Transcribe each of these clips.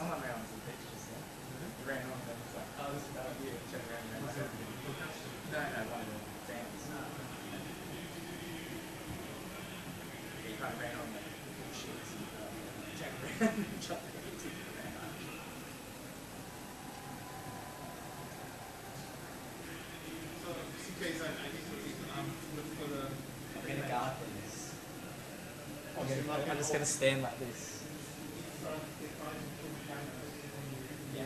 someone ran on some pitch just then. He ran home and was like, oh, this is about you. And turned around and ran over. No, one of the fans. He kind of ran home like, oh shit, turned around and jumped in the team and ran out. So, just in case I need to look for the... I'm gonna guard for this. I'm just gonna stand like this. Yeah.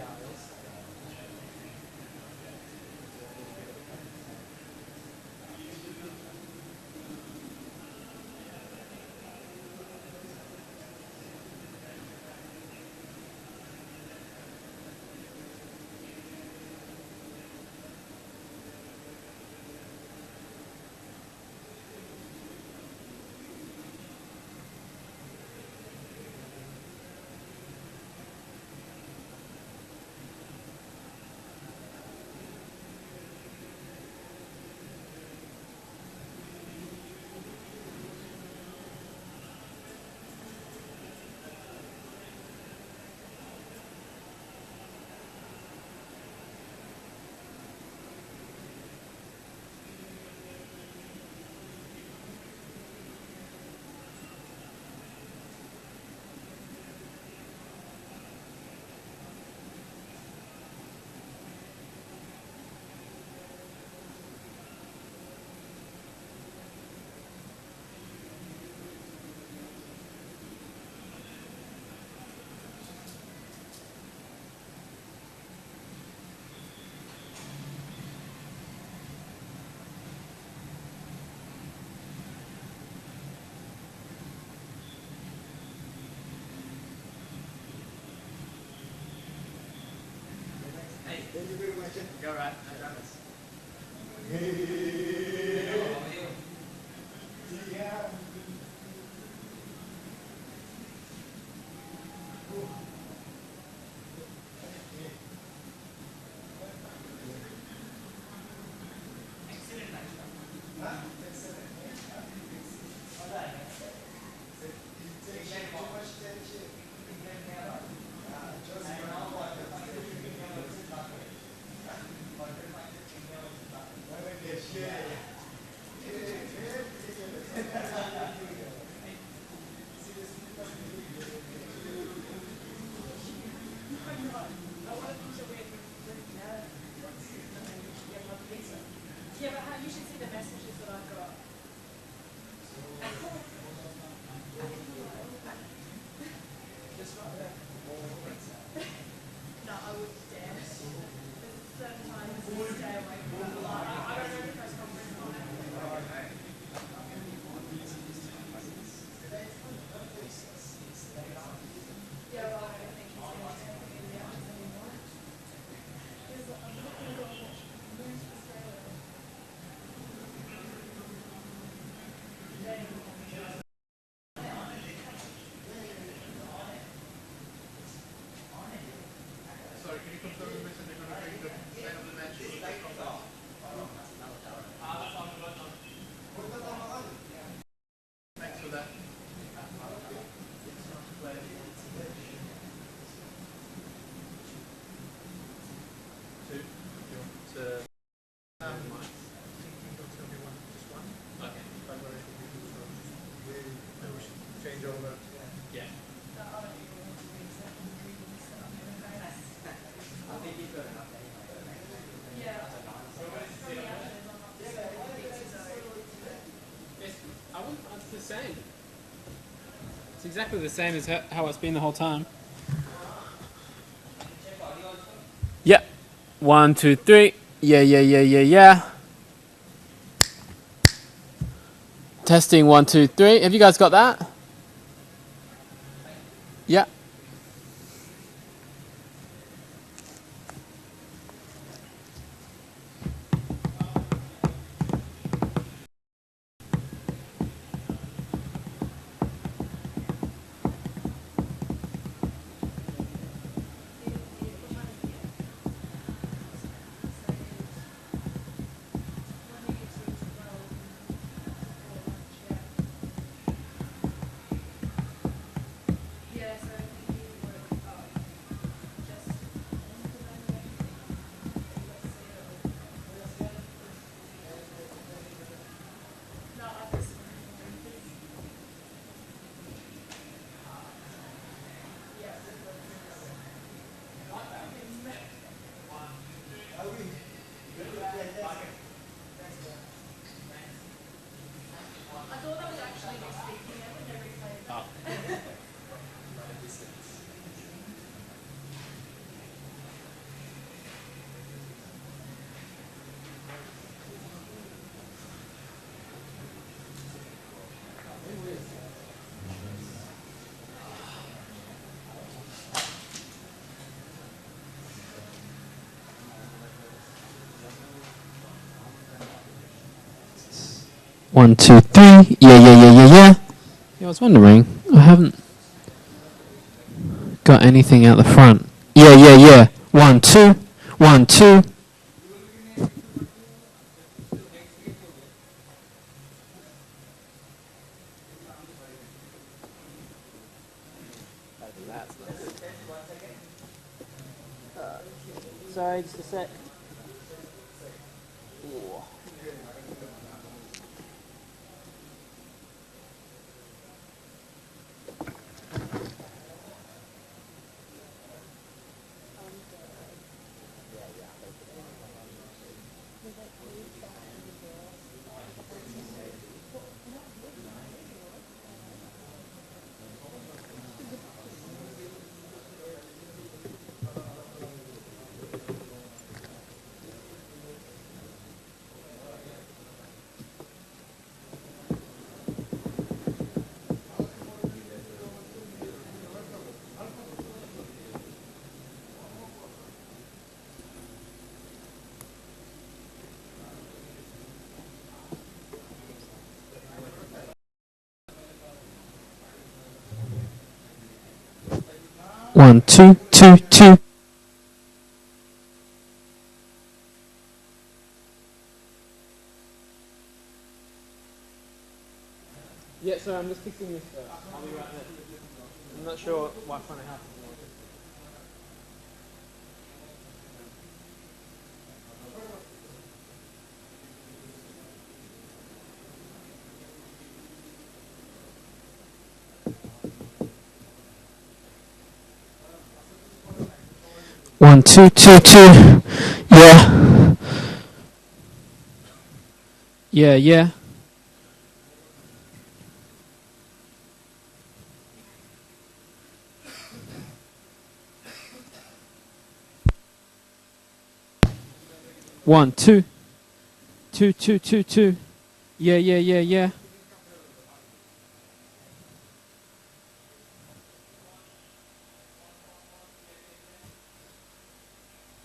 Hey, go right. I promise. Yeah, but how, you should see the messages that I've got. No, I wouldn't dare. There's certain times to stay away from that. I don't know the press conference on it. Yeah, well, I don't think he's going to take it in the arms anymore. Sorry, can you confirm the message they're going to take the man of the match? Thanks for that. Two. Okay. Change over. Yeah. It's the same. It's exactly the same as how it's been the whole time. Yeah. 1, 2, 3. Yeah. Testing 1, 2, 3. Have you guys got that? Yeah. Yeah, so 1, 2, 3. Yeah, yeah, yeah, yeah, yeah. Yeah, I was wondering. I haven't got anything out the front. Yeah, yeah, yeah. 1, 2. 1, 2. Sorry, just a sec. Ooh. One, two, two, two. Yeah, sorry, I'm just fixing this. I'll be right there. I'm not sure what's going to happen. 1, 2, 2, 2. Yeah. Yeah, yeah. One, two. 2, 2, 2, 2. Yeah, yeah, yeah, yeah.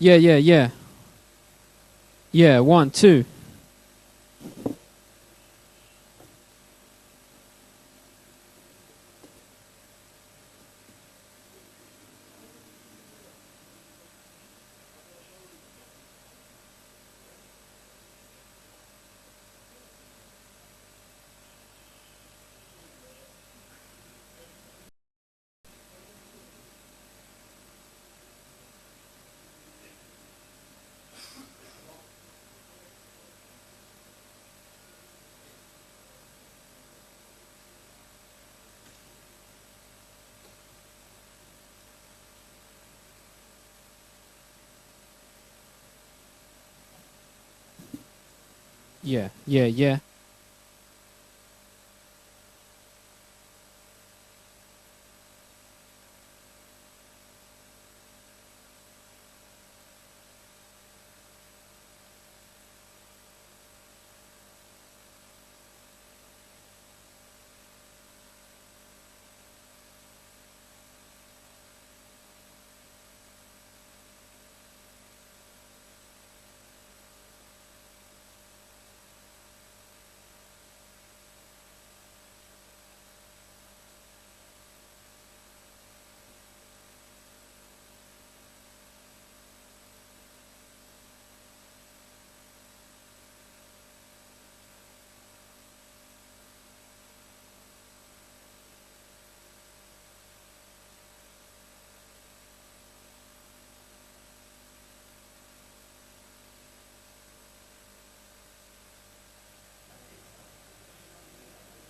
Yeah, yeah, yeah. Yeah, 1, 2. Yeah, yeah, yeah.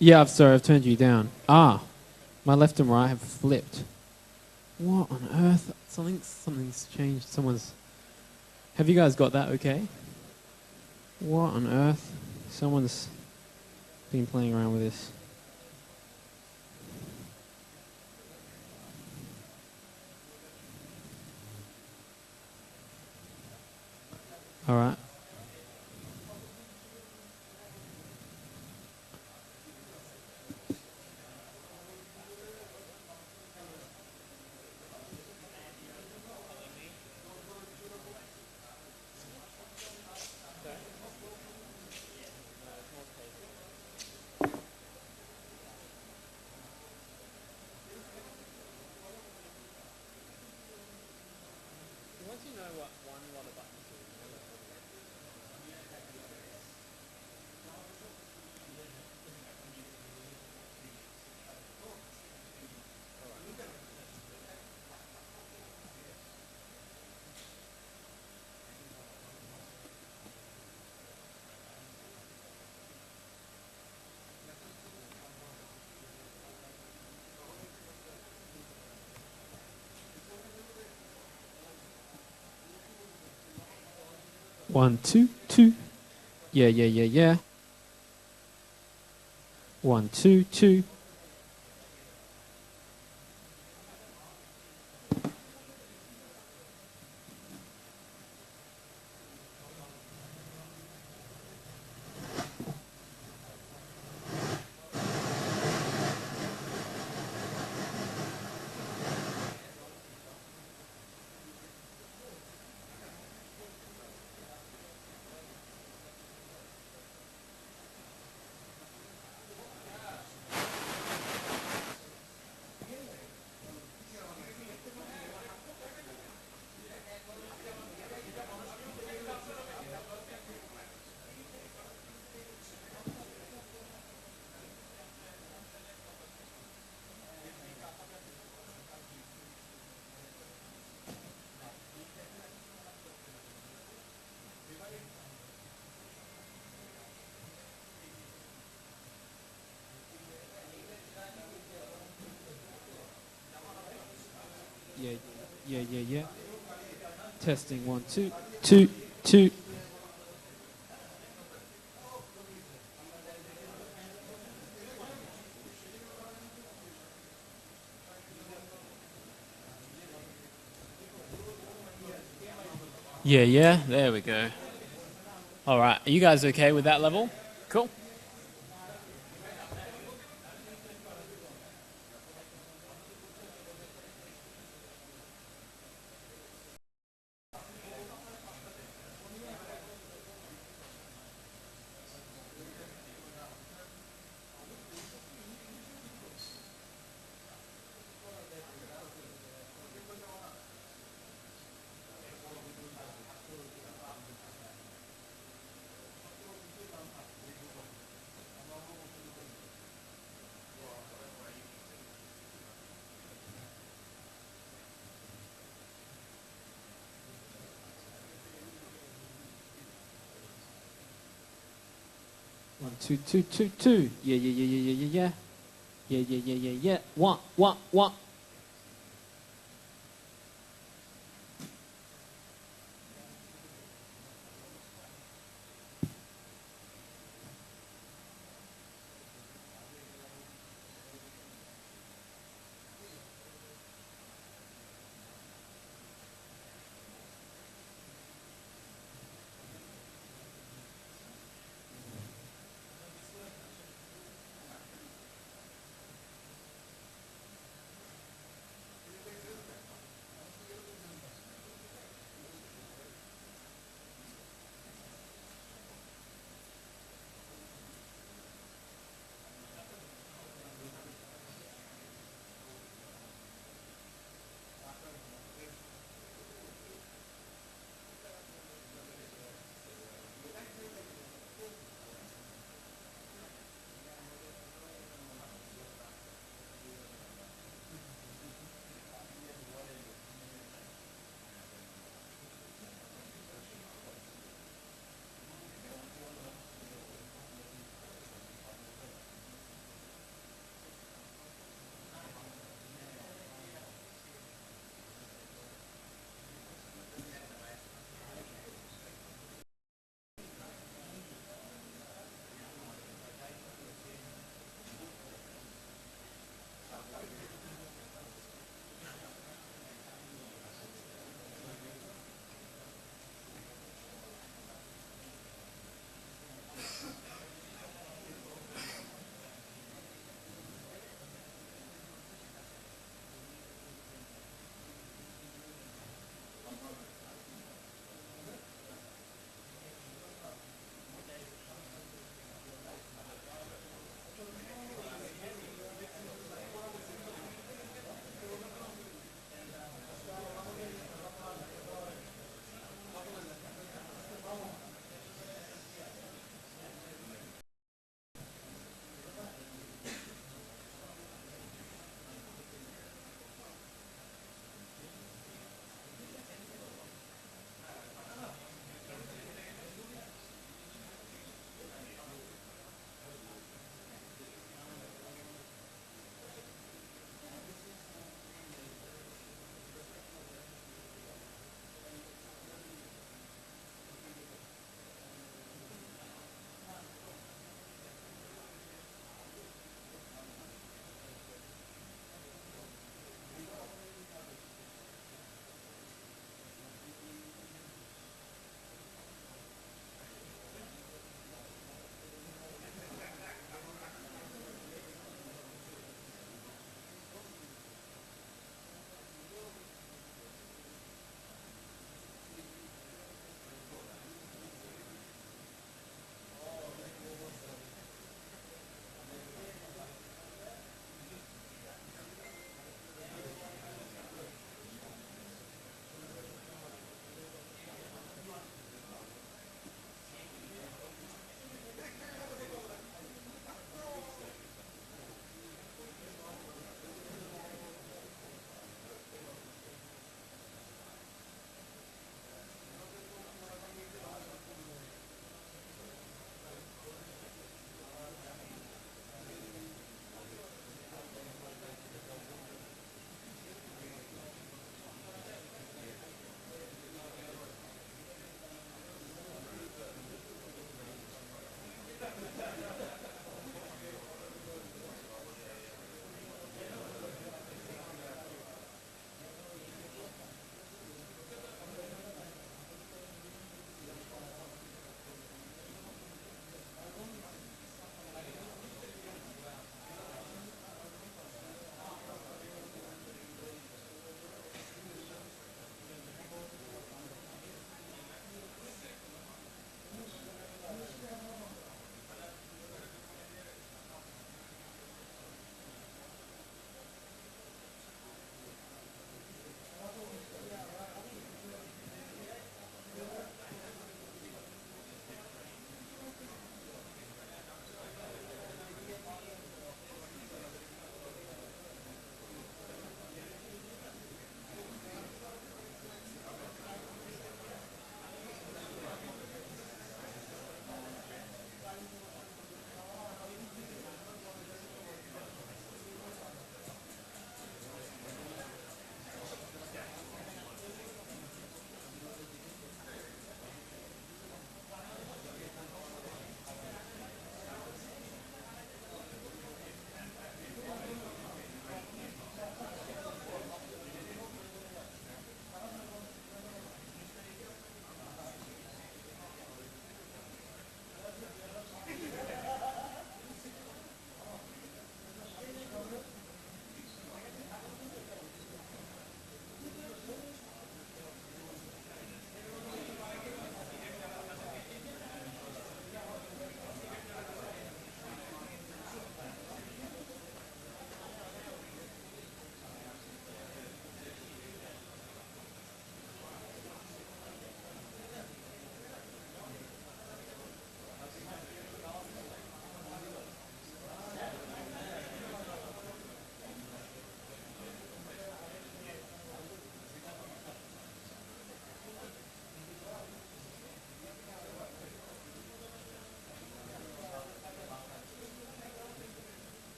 Yeah, I've turned you down. Ah, my left and right have flipped. What on earth? Something's changed. Have you guys got that okay? What on earth? Someone's been playing around with this. All right. 1, 2, 2. Yeah, yeah, yeah, yeah. 1, 2, 2. Yeah, yeah, yeah, yeah. Testing 1, 2, 2, 2. Yeah, yeah. There we go. All right. Are you guys okay with that level? Cool. One, two, two, two, two. Yeah, yeah, yeah, yeah, yeah, yeah, yeah. Yeah, yeah, yeah, yeah, yeah. One, one, one.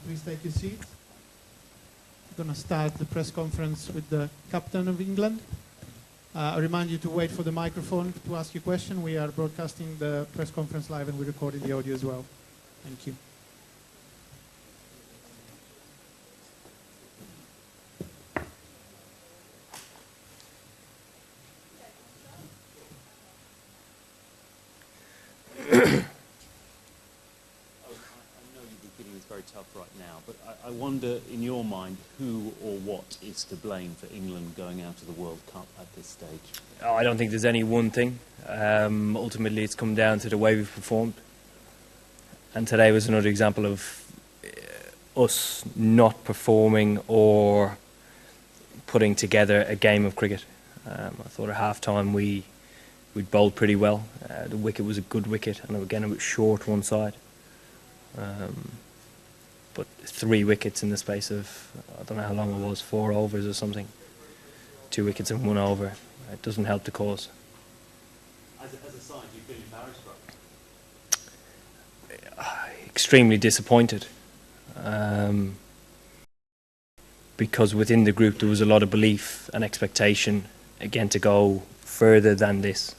please take your seat. We're going to start the press conference with the captain of England. I remind you to wait for the microphone to ask your question. We are broadcasting the press conference live and we're recording the audio as well. Thank you. Very tough right now, but I wonder, in your mind, who or what is to blame for England going out of the World Cup at this stage? I don't think there's any one thing. Ultimately, it's come down to the way we've performed. And today was another example of us not performing or putting together a game of cricket. I thought at half-time we bowled pretty well. The wicket was a good wicket, and again it was short one side. But 3 wickets in the space of, I don't know how long it was, 4 overs or something. 2 wickets and 1 over. It doesn't help the cause. As a side, do you feel embarrassed by it? Extremely disappointed. Because within the group there was a lot of belief and expectation, again, to go further than this.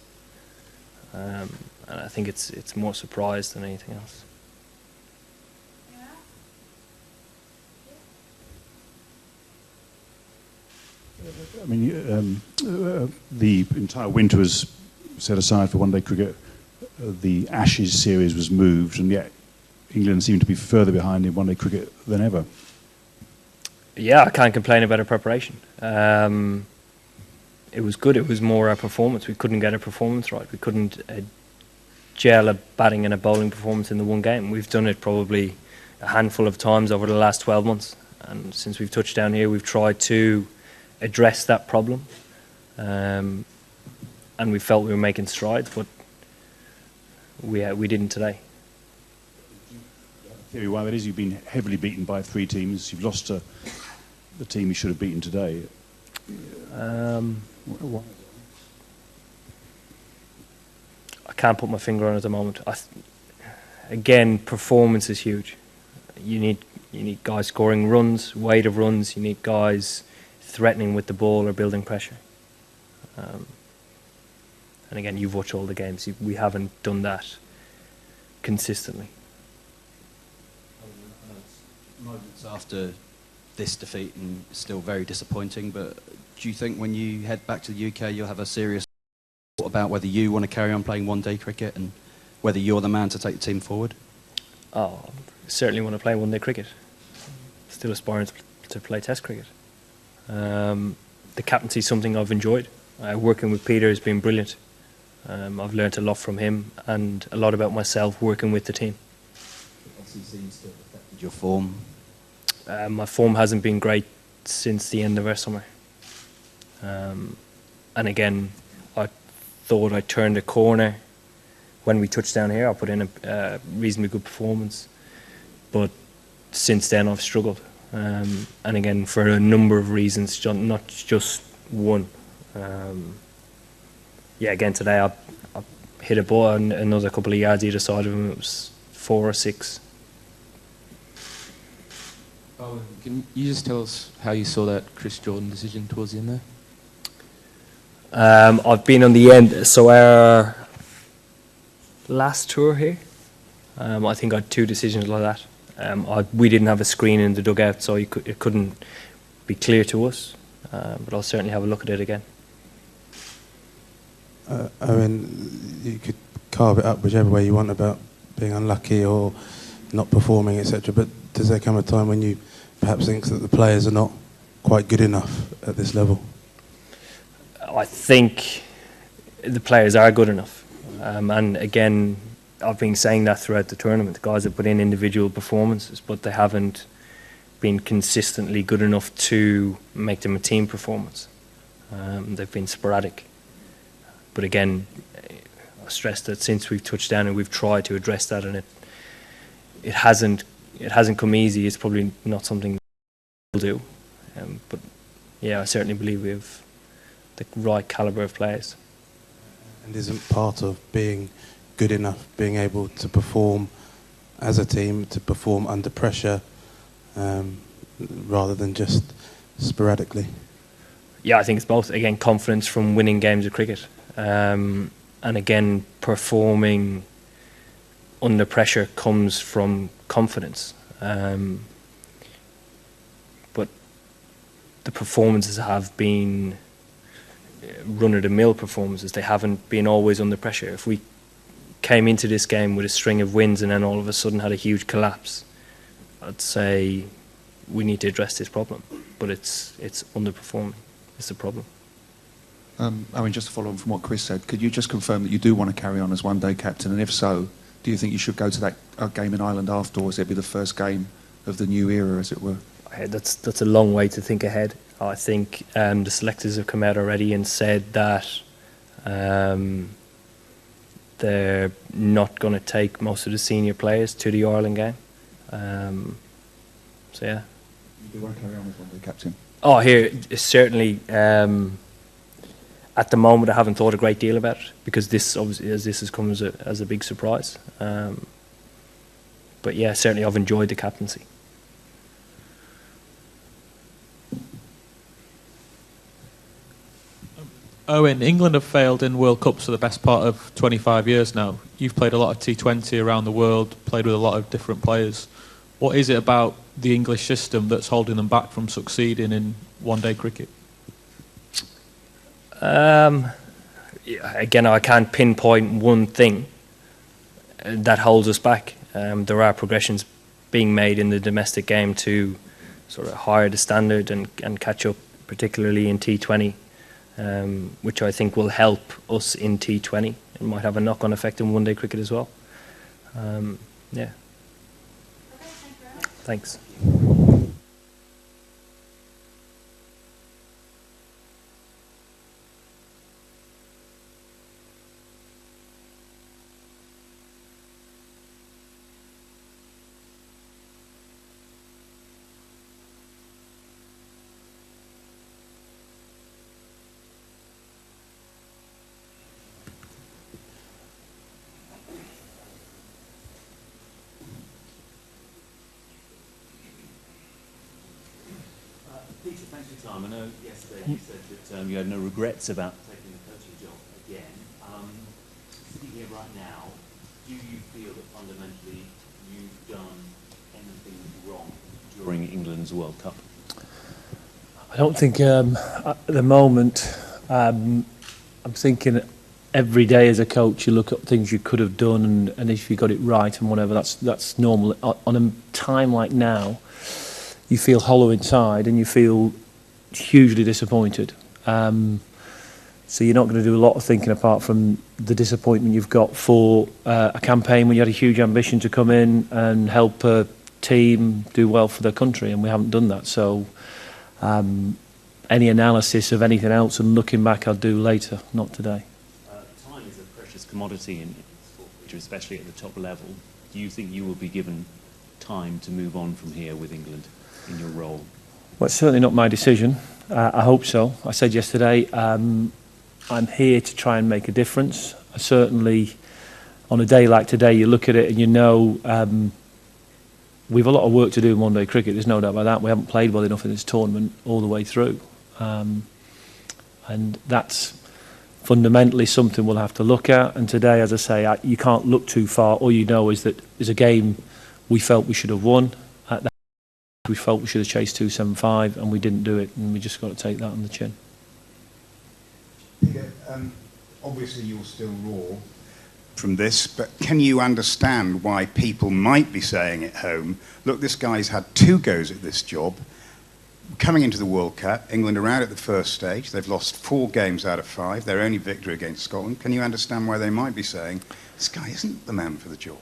And I think it's more surprise than anything else. I mean, the entire winter was set aside for one-day cricket. The Ashes series was moved, and yet England seemed to be further behind in one-day cricket than ever. Yeah, I can't complain about our preparation. It was good. It was more our performance. We couldn't get our performance right. We couldn't gel a batting and a bowling performance in the one game. We've done it probably a handful of times over the last 12 months. And since we've touched down here, we've tried to address that problem, and we felt we were making strides, but we didn't today. Theory why that is, you've been heavily beaten by 3 teams. You've lost to the team you should have beaten today. Why? I can't put my finger on it at the moment. Again, performance is huge. You need guys scoring runs, weight of runs. You need guys threatening with the ball or building pressure. And again, you've watched all the games. We haven't done that consistently. Moments after this defeat and still very disappointing, but do you think when you head back to the UK you'll have a serious thought about whether you want to carry on playing one-day cricket and whether you're the man to take the team forward? Oh, I certainly want to play one-day cricket. Still aspiring to play Test cricket. The captaincy is something I've enjoyed. Working with Peter has been brilliant. I've learnt a lot from him and a lot about myself working with the team. Obviously seems to have affected your form. My form hasn't been great since the end of our summer. And again, I thought I turned a corner when we touched down here. I put in a reasonably good performance, but since then I've struggled. And again, for a number of reasons, not just one. Yeah, again today I hit a ball and another couple of yards either side of him. It was 4 or 6. Oh, can you just tell us how you saw that Chris Jordan decision towards the end there? I've been on the end, so our last tour here, I think I had 2 decisions like that. We didn't have a screen in the dugout, so it couldn't be clear to us, but I'll certainly have a look at it again. I mean, you could carve it up whichever way you want about being unlucky or not performing, etc. But does there come a time when you perhaps think that the players are not quite good enough at this level? I think the players are good enough. And again, I've been saying that throughout the tournament. The guys have put in individual performances, but they haven't been consistently good enough to make them a team performance. They've been sporadic. But again, I stress that since we've touched down and we've tried to address that, and it hasn't come easy. It's probably not something we'll do. But yeah, I certainly believe we have the right calibre of players. And isn't part of being good enough being able to perform as a team, to perform under pressure, rather than just sporadically? Yeah, I think it's both. Again, confidence from winning games of cricket, and again, performing under pressure comes from confidence. But the performances have been run-of-the-mill performances. They haven't been always under pressure. If we came into this game with a string of wins and then all of a sudden had a huge collapse, I'd say we need to address this problem. But it's underperforming. It's the problem. I mean, just to follow on from what Chris said, could you just confirm that you do want to carry on as one-day captain? And if so, do you think you should go to that game in Ireland after, or it'd be the first game of the new era, as it were? That's a long way to think ahead. I think the selectors have come out already and said that they're not going to take most of the senior players to the Ireland game. So yeah. You do want to carry on as one-day captain? Oh, here, certainly. At the moment, I haven't thought a great deal about it because this obviously, as this has come as a big surprise. But yeah, certainly I've enjoyed the captaincy. Owen, England have failed in World Cups for the best part of 25 years now. You've played a lot of T20 around the world, played with a lot of different players. What is it about the English system that's holding them back from succeeding in one-day cricket? Again, I can't pinpoint one thing that holds us back. There are progressions being made in the domestic game to sort of higher the standard and catch up, particularly in T20. Which I think will help us in T20. It might have a knock-on effect in one-day cricket as well. Yeah. Thanks. Peter, thanks for your time. I know yesterday you said that you had no regrets about taking the coaching job again. Sitting here right now, do you feel that fundamentally you've done anything wrong during England's World Cup? I don't think at the moment. I'm thinking every day as a coach you look at things you could have done and if you got it right and whatever, that's normal. On a time like now, you feel hollow inside and you feel hugely disappointed. So you're not going to do a lot of thinking apart from the disappointment you've got for a campaign when you had a huge ambition to come in and help a team do well for their country, and we haven't done that. So any analysis of anything else and looking back I'll do later, not today. Time is a precious commodity in sport, especially at the top level. Do you think you will be given time to move on from here with England in your role? Well, it's certainly not my decision. I hope so. I said yesterday, I'm here to try and make a difference. I certainly, on a day like today, you look at it and you know we've a lot of work to do in one-day cricket. There's no doubt about that. We haven't played well enough in this tournament all the way through. And that's fundamentally something we'll have to look at. And today, as I say, you can't look too far. All you know is that there's a game we felt we should have won. We felt we should have chased 275 and we didn't do it, and we just got to take that on the chin. Peter, obviously you're still raw from this, but can you understand why people might be saying at home, look, this guy's had 2 goes at this job. Coming into the World Cup, England are out at the first stage. They've lost 4 games out of 5. Their only victory against Scotland. Can you understand why they might be saying, this guy isn't the man for the job?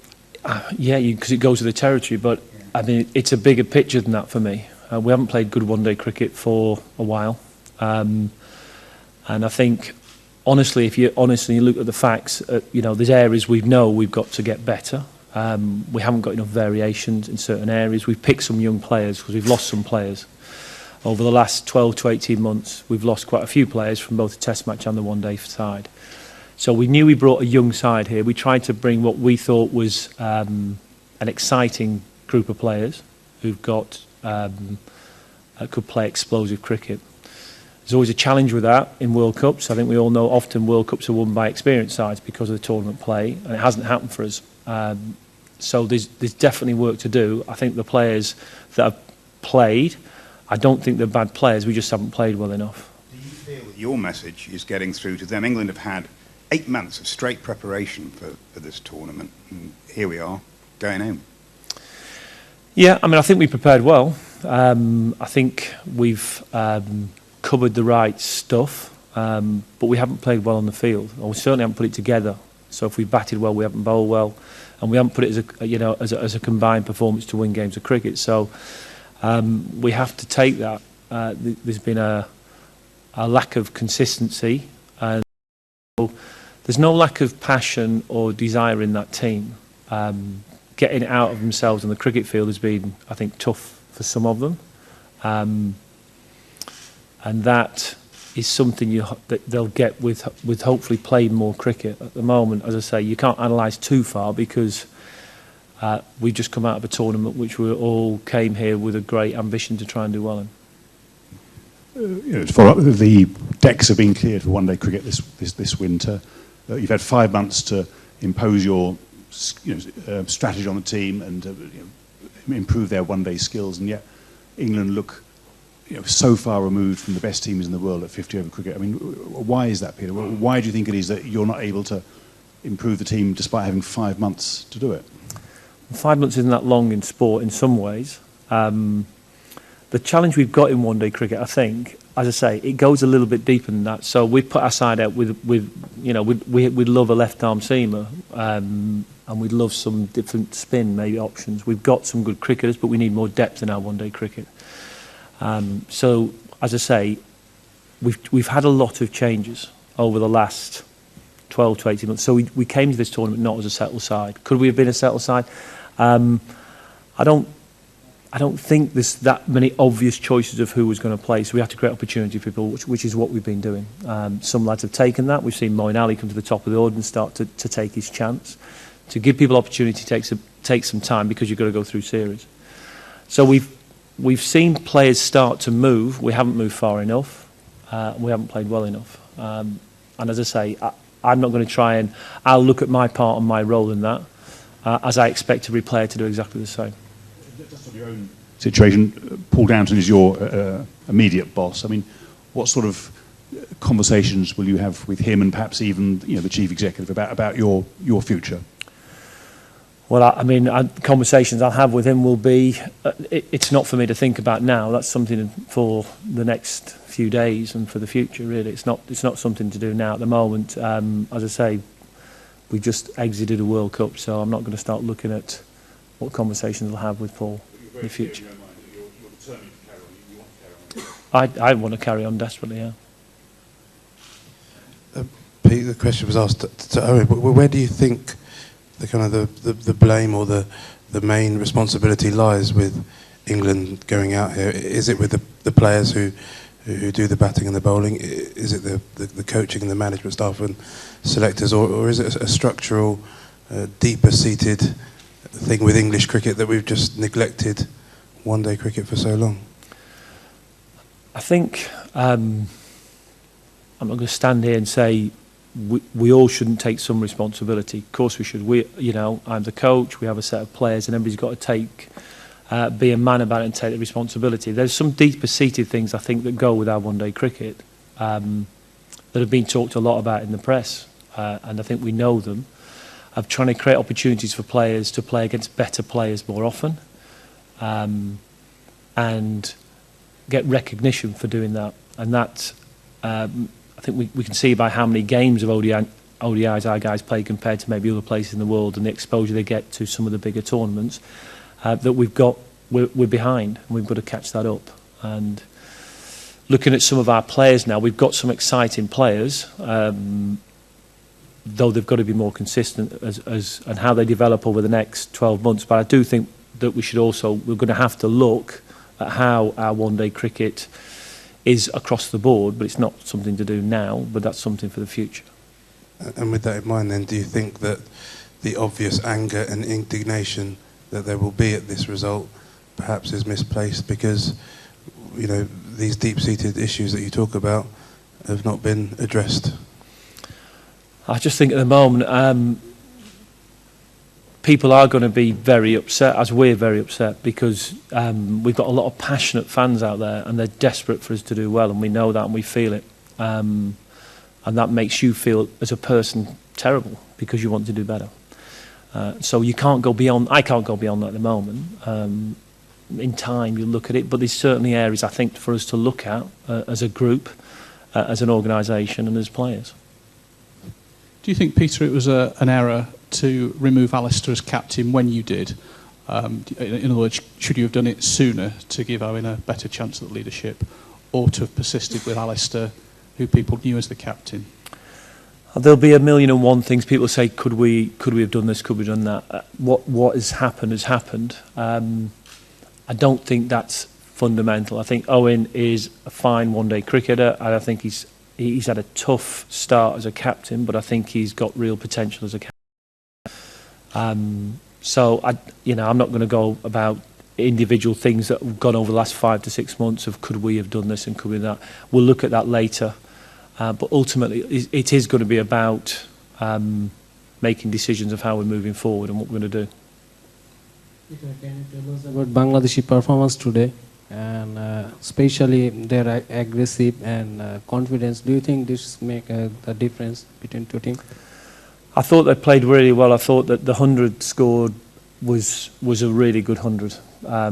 Yeah, because it goes with the territory, but I mean, it's a bigger picture than that for me. We haven't played good one-day cricket for a while. And I think, honestly, if you honestly look at the facts, there's areas we know we've got to get better. We haven't got enough variations in certain areas. We've picked some young players because we've lost some players. Over the last 12 to 18 months, we've lost quite a few players from both the Test match and the one-day side. So we knew we brought a young side here. We tried to bring what we thought was an exciting group of players who've got could play explosive cricket. There's always a challenge with that in World Cups. I think we all know often World Cups are won by experienced sides because of the tournament play, and it hasn't happened for us. So there's definitely work to do. I think the players that have played, I don't think they're bad players, we just haven't played well enough. Do you feel that your message is getting through to them? England have had 8 months of straight preparation for this tournament, and here we are, going home. Yeah, I mean, I think we prepared well. I think we've covered the right stuff, but we haven't played well on the field, or we certainly haven't put it together. So if we batted well, we haven't bowled well, and we haven't put it as a combined performance to win games of cricket. So we have to take that. There's been a lack of consistency, and there's no lack of passion or desire in that team. Getting it out of themselves on the cricket field has been, I think, tough for some of them, and that is something that they'll get with hopefully playing more cricket. At the moment, as I say, you can't analyse too far because we've just come out of a tournament which we all came here with a great ambition to try and do well in. To follow up, the decks have been cleared for one-day cricket this winter. You've had 5 months to impose your strategy on the team and improve their one-day skills, and yet England look so far removed from the best teams in the world at 50-over cricket. I mean, why is that, Peter? Why do you think it is that you're not able to improve the team despite having 5 months to do it? 5 months isn't that long in sport in some ways. The challenge we've got in one-day cricket, I think, as I say, it goes a little bit deeper than that. So we put our side out we'd love a left-arm seamer, and we'd love some different spin maybe options. We've got some good cricketers, but we need more depth in our one-day cricket. So, as I say, we've had a lot of changes over the last 12 to 18 months. So we came to this tournament not as a settled side. Could we have been a settled side? I don't think there's that many obvious choices of who was going to play, so we have to create opportunity for people, which is what we've been doing. Some lads have taken that. We've seen Moeen Ali come to the top of the order and start to take his chance. To give people opportunity takes some time because you've got to go through series. So we've seen players start to move. We haven't moved far enough. We haven't played well enough. And as I say, I'm not going to try and... I'll look at my part and my role in that, as I expect every player to do exactly the same. Just on your own situation, Paul Downton is your immediate boss. I mean, what sort of conversations will you have with him and perhaps even the chief executive about your future? Well, I mean, conversations I'll have with him will be... it's not for me to think about now. That's something for the next few days and for the future, really. It's not something to do now at the moment. As I say, we just exited a World Cup, so I'm not going to start looking at what conversations I'll have with Paul in the future. I want to carry on desperately, yeah. Pete, the question was asked to Owen, but where do you think the kind of the blame or the main responsibility lies with England going out here? Is it with the players who do the batting and the bowling? Is it the coaching and the management staff and selectors, or is it a structural, deeper seated thing with English cricket that we've just neglected one-day cricket for so long? I think I'm not going to stand here and say we all shouldn't take some responsibility. Of course we should. I'm the coach. We have a set of players, and everybody's got to be a man about it and take the responsibility. There's some deeper seated things I think that go with our one-day cricket that have been talked a lot about in the press, and I think we know them. Of trying to create opportunities for players to play against better players more often, and get recognition for doing that. And that, I think we can see by how many games of ODIs our guys play compared to maybe other places in the world, and the exposure they get to some of the bigger tournaments, that we're behind, and we've got to catch that up. And looking at some of our players now, we've got some exciting players, though they've got to be more consistent and how they develop over the next 12 months. But I do think that we're going to have to look at how our one-day cricket is across the board, but it's not something to do now, but that's something for the future. And with that in mind then, do you think that the obvious anger and indignation that there will be at this result perhaps is misplaced because, you know, these deep-seated issues that you talk about have not been addressed? I just think at the moment people are going to be very upset, as we're very upset, because we've got a lot of passionate fans out there and they're desperate for us to do well, and we know that and we feel it. And that makes you feel, as a person, terrible because you want to do better. So you can't go beyond, I can't go beyond that at the moment. In time you'll look at it, but there's certainly areas I think for us to look at as a group, as an organisation and as players. Do you think, Peter, it was an error to remove Alistair as captain when you did? In other words, should you have done it sooner to give Owen a better chance at leadership, or to have persisted with Alistair, who people knew as the captain? There'll be a million and one things people say, could we have done this, could we have done that? What has happened. I don't think that's fundamental. I think Owen is a fine one-day cricketer, and I think he's had a tough start as a captain, but I think he's got real potential as a captain. So I'm not going to go about individual things that have gone over the last 5 to 6 months of could we have done this and could we have done that. We'll look at that later. But ultimately, it is going to be about making decisions of how we're moving forward and what we're going to do. Peter, can you tell us about Bangladeshi performance today, and especially their aggressive and confidence? Do you think this make a difference between two teams? I thought they played really well. I thought that the 100 scored was a really good 100. I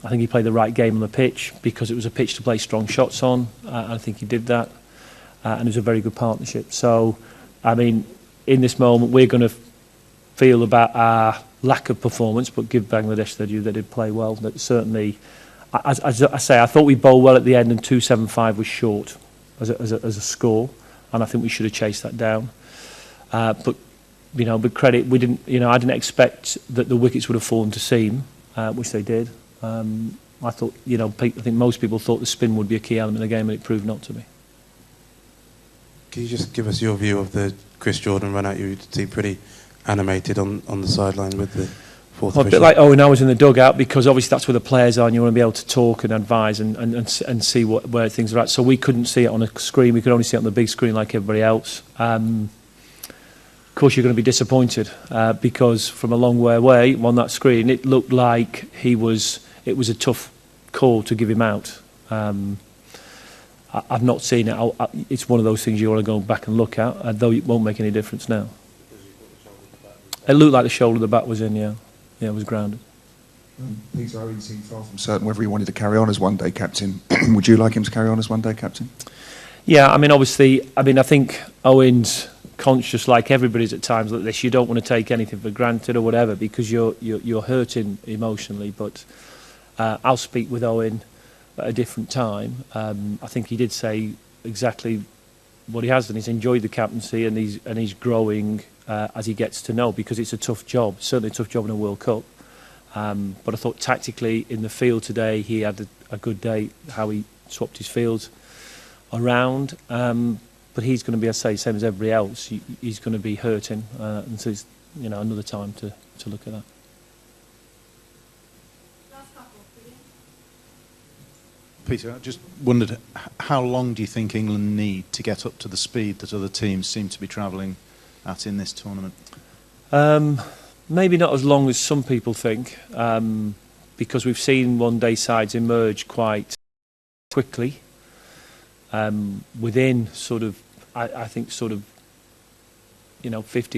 think he played the right game on the pitch because it was a pitch to play strong shots on. I think he did that. And it was a very good partnership. So, I mean, in this moment, we're going to feel about our lack of performance, but give Bangladesh their due. They did play well. That certainly, as I say, I thought we bowled well at the end, and 275 was short as a score, and I think we should have chased that down. But with credit, we didn't. I didn't expect that the wickets would have fallen to seam, which they did. I thought, I think most people thought the spin would be a key element of the game, and it proved not to be. Can you just give us your view of the Chris Jordan run out? You seem pretty animated on the sideline with the fourth official. A bit like Owen, I was in the dugout, because obviously that's where the players are and you want to be able to talk and advise and see where things are at. So we couldn't see it on a screen, we could only see it on the big screen like everybody else. Of course you're going to be disappointed because from a long way away on that screen it looked like it was a tough call to give him out. I've not seen it. It's one of those things you want to go back and look at, though it won't make any difference now. It looked like the shoulder of the bat was in, yeah. Yeah, it was grounded. Peter Owen seemed far from certain whether he wanted to carry on as one-day captain. Would you like him to carry on as one-day captain? Yeah, I think Owen's conscious, like everybody's at times like this. You don't want to take anything for granted or whatever because you're hurting emotionally. But I'll speak with Owen at a different time. I think he did say exactly what he has done. He's enjoyed the captaincy and he's growing as he gets to know, because it's a tough job, certainly a tough job in a World Cup. But I thought tactically in the field today he had a good day, how he swapped his fields around. But he's going to be, I say, same as everybody else. He's going to be hurting, and so it's another time to look at that. Peter, I just wondered, how long do you think England need to get up to the speed that other teams seem to be travelling at in this tournament? Maybe not as long as some people think, because we've seen one-day sides emerge quite quickly. Within I think 15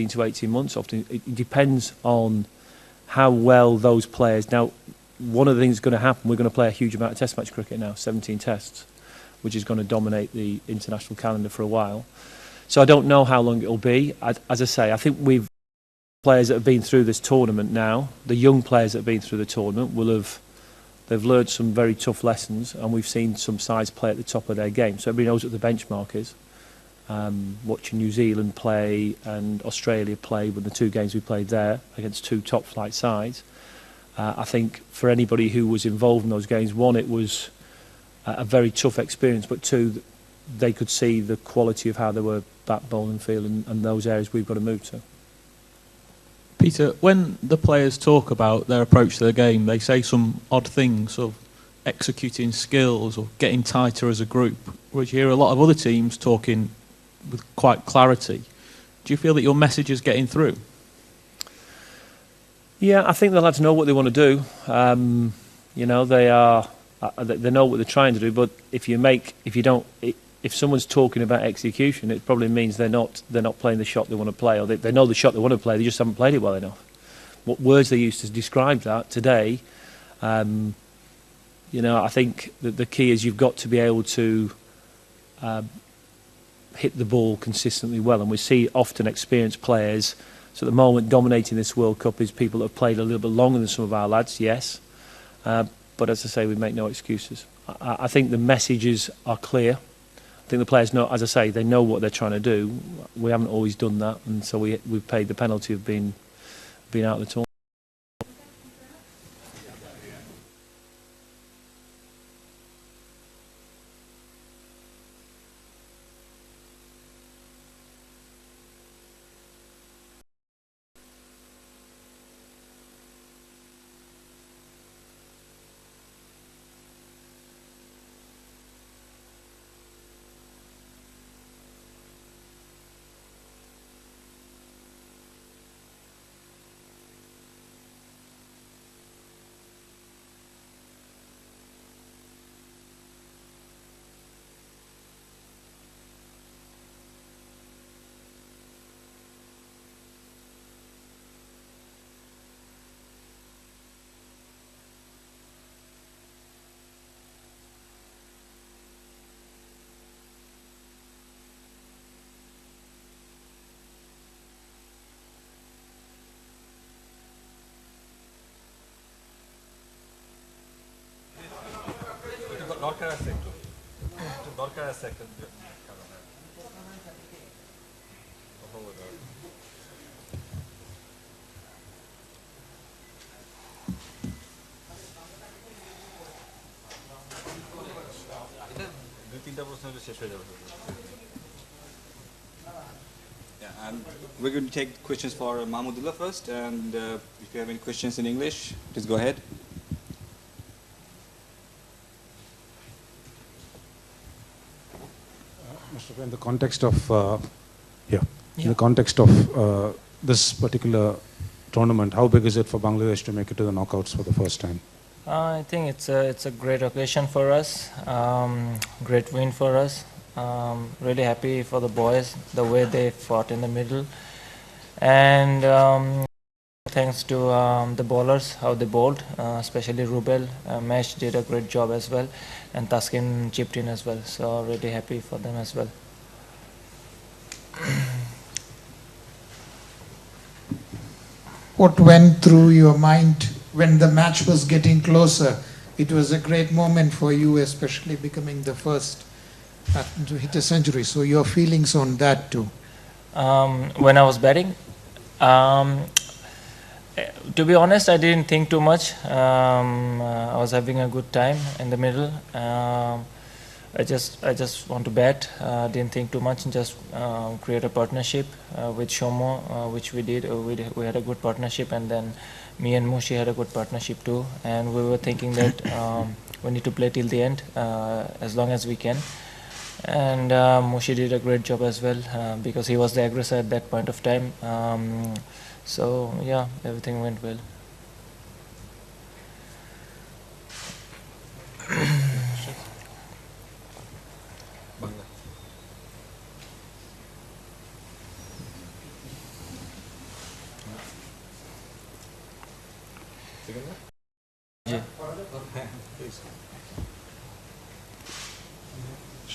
to 18 months. Often it depends on how well those players. Now, one of the things that's going to happen, we're going to play a huge amount of Test match cricket now, 17 tests, which is going to dominate the international calendar for a while. So I don't know how long it'll be. As I say, I think we've players that have been through this tournament now. The young players that have been through the tournament they've learned some very tough lessons, and we've seen some sides play at the top of their game. So everybody knows what the benchmark is. Watching New Zealand play and Australia play with the two games we played there against two top flight sides. I think for anybody who was involved in those games, one, it was a very tough experience, but two, they could see the quality of how they were bat, bowling, field, and those areas we've got to move to. Peter, when the players talk about their approach to the game, they say some odd things of executing skills or getting tighter as a group, whereas you hear a lot of other teams talking with quite clarity. Do you feel that your message is getting through? Yeah, I think the lads know what they want to do. You know, they know what they're trying to do. But if someone's talking about execution, it probably means they're not playing the shot they want to play, or they know the shot they want to play. They just haven't played it well enough. What words they use to describe that today? You know, I think that the key is you've got to be able to hit the ball consistently well, and we see often experienced players. So at the moment, dominating this World Cup is people that have played a little bit longer than some of our lads, yes. But as I say, we make no excuses. I think the messages are clear. I think the players know, as I say, they know what they're trying to do. We haven't always done that, and so we've paid the penalty of being out of the tournament. দরকার আছে একটু দরকার আছে একটা দুই তিনটা প্রশ্ন হলে শেষ হয়ে যাবে Yeah, and we're going to take questions for Mahmudullah first, and if you have any questions in English, please go ahead. In the context of in the context of this particular tournament, how big is it for Bangladesh to make it to the knockouts for the first time? I think it's a great occasion for us, great win for us. Really happy for the boys, the way they fought in the middle, and thanks to the bowlers, how they bowled, especially Rubel. Mesh did a great job as well, and Taskin chipped in as well. So really happy for them as well. What went through your mind when the match was getting closer? It was a great moment for you, especially becoming the first to hit a century. So your feelings on that too? When I was batting, to be honest, I didn't think too much. I was having a good time in the middle. I just want to bat. Didn't think too much. Just create a partnership with Shomo, which we did. We had a good partnership, and then me and Mushi had a good partnership too. And we were thinking that we need to play till the end, as long as we can. And Mushi did a great job as well, because he was the aggressor at that point of time. So yeah, everything went well.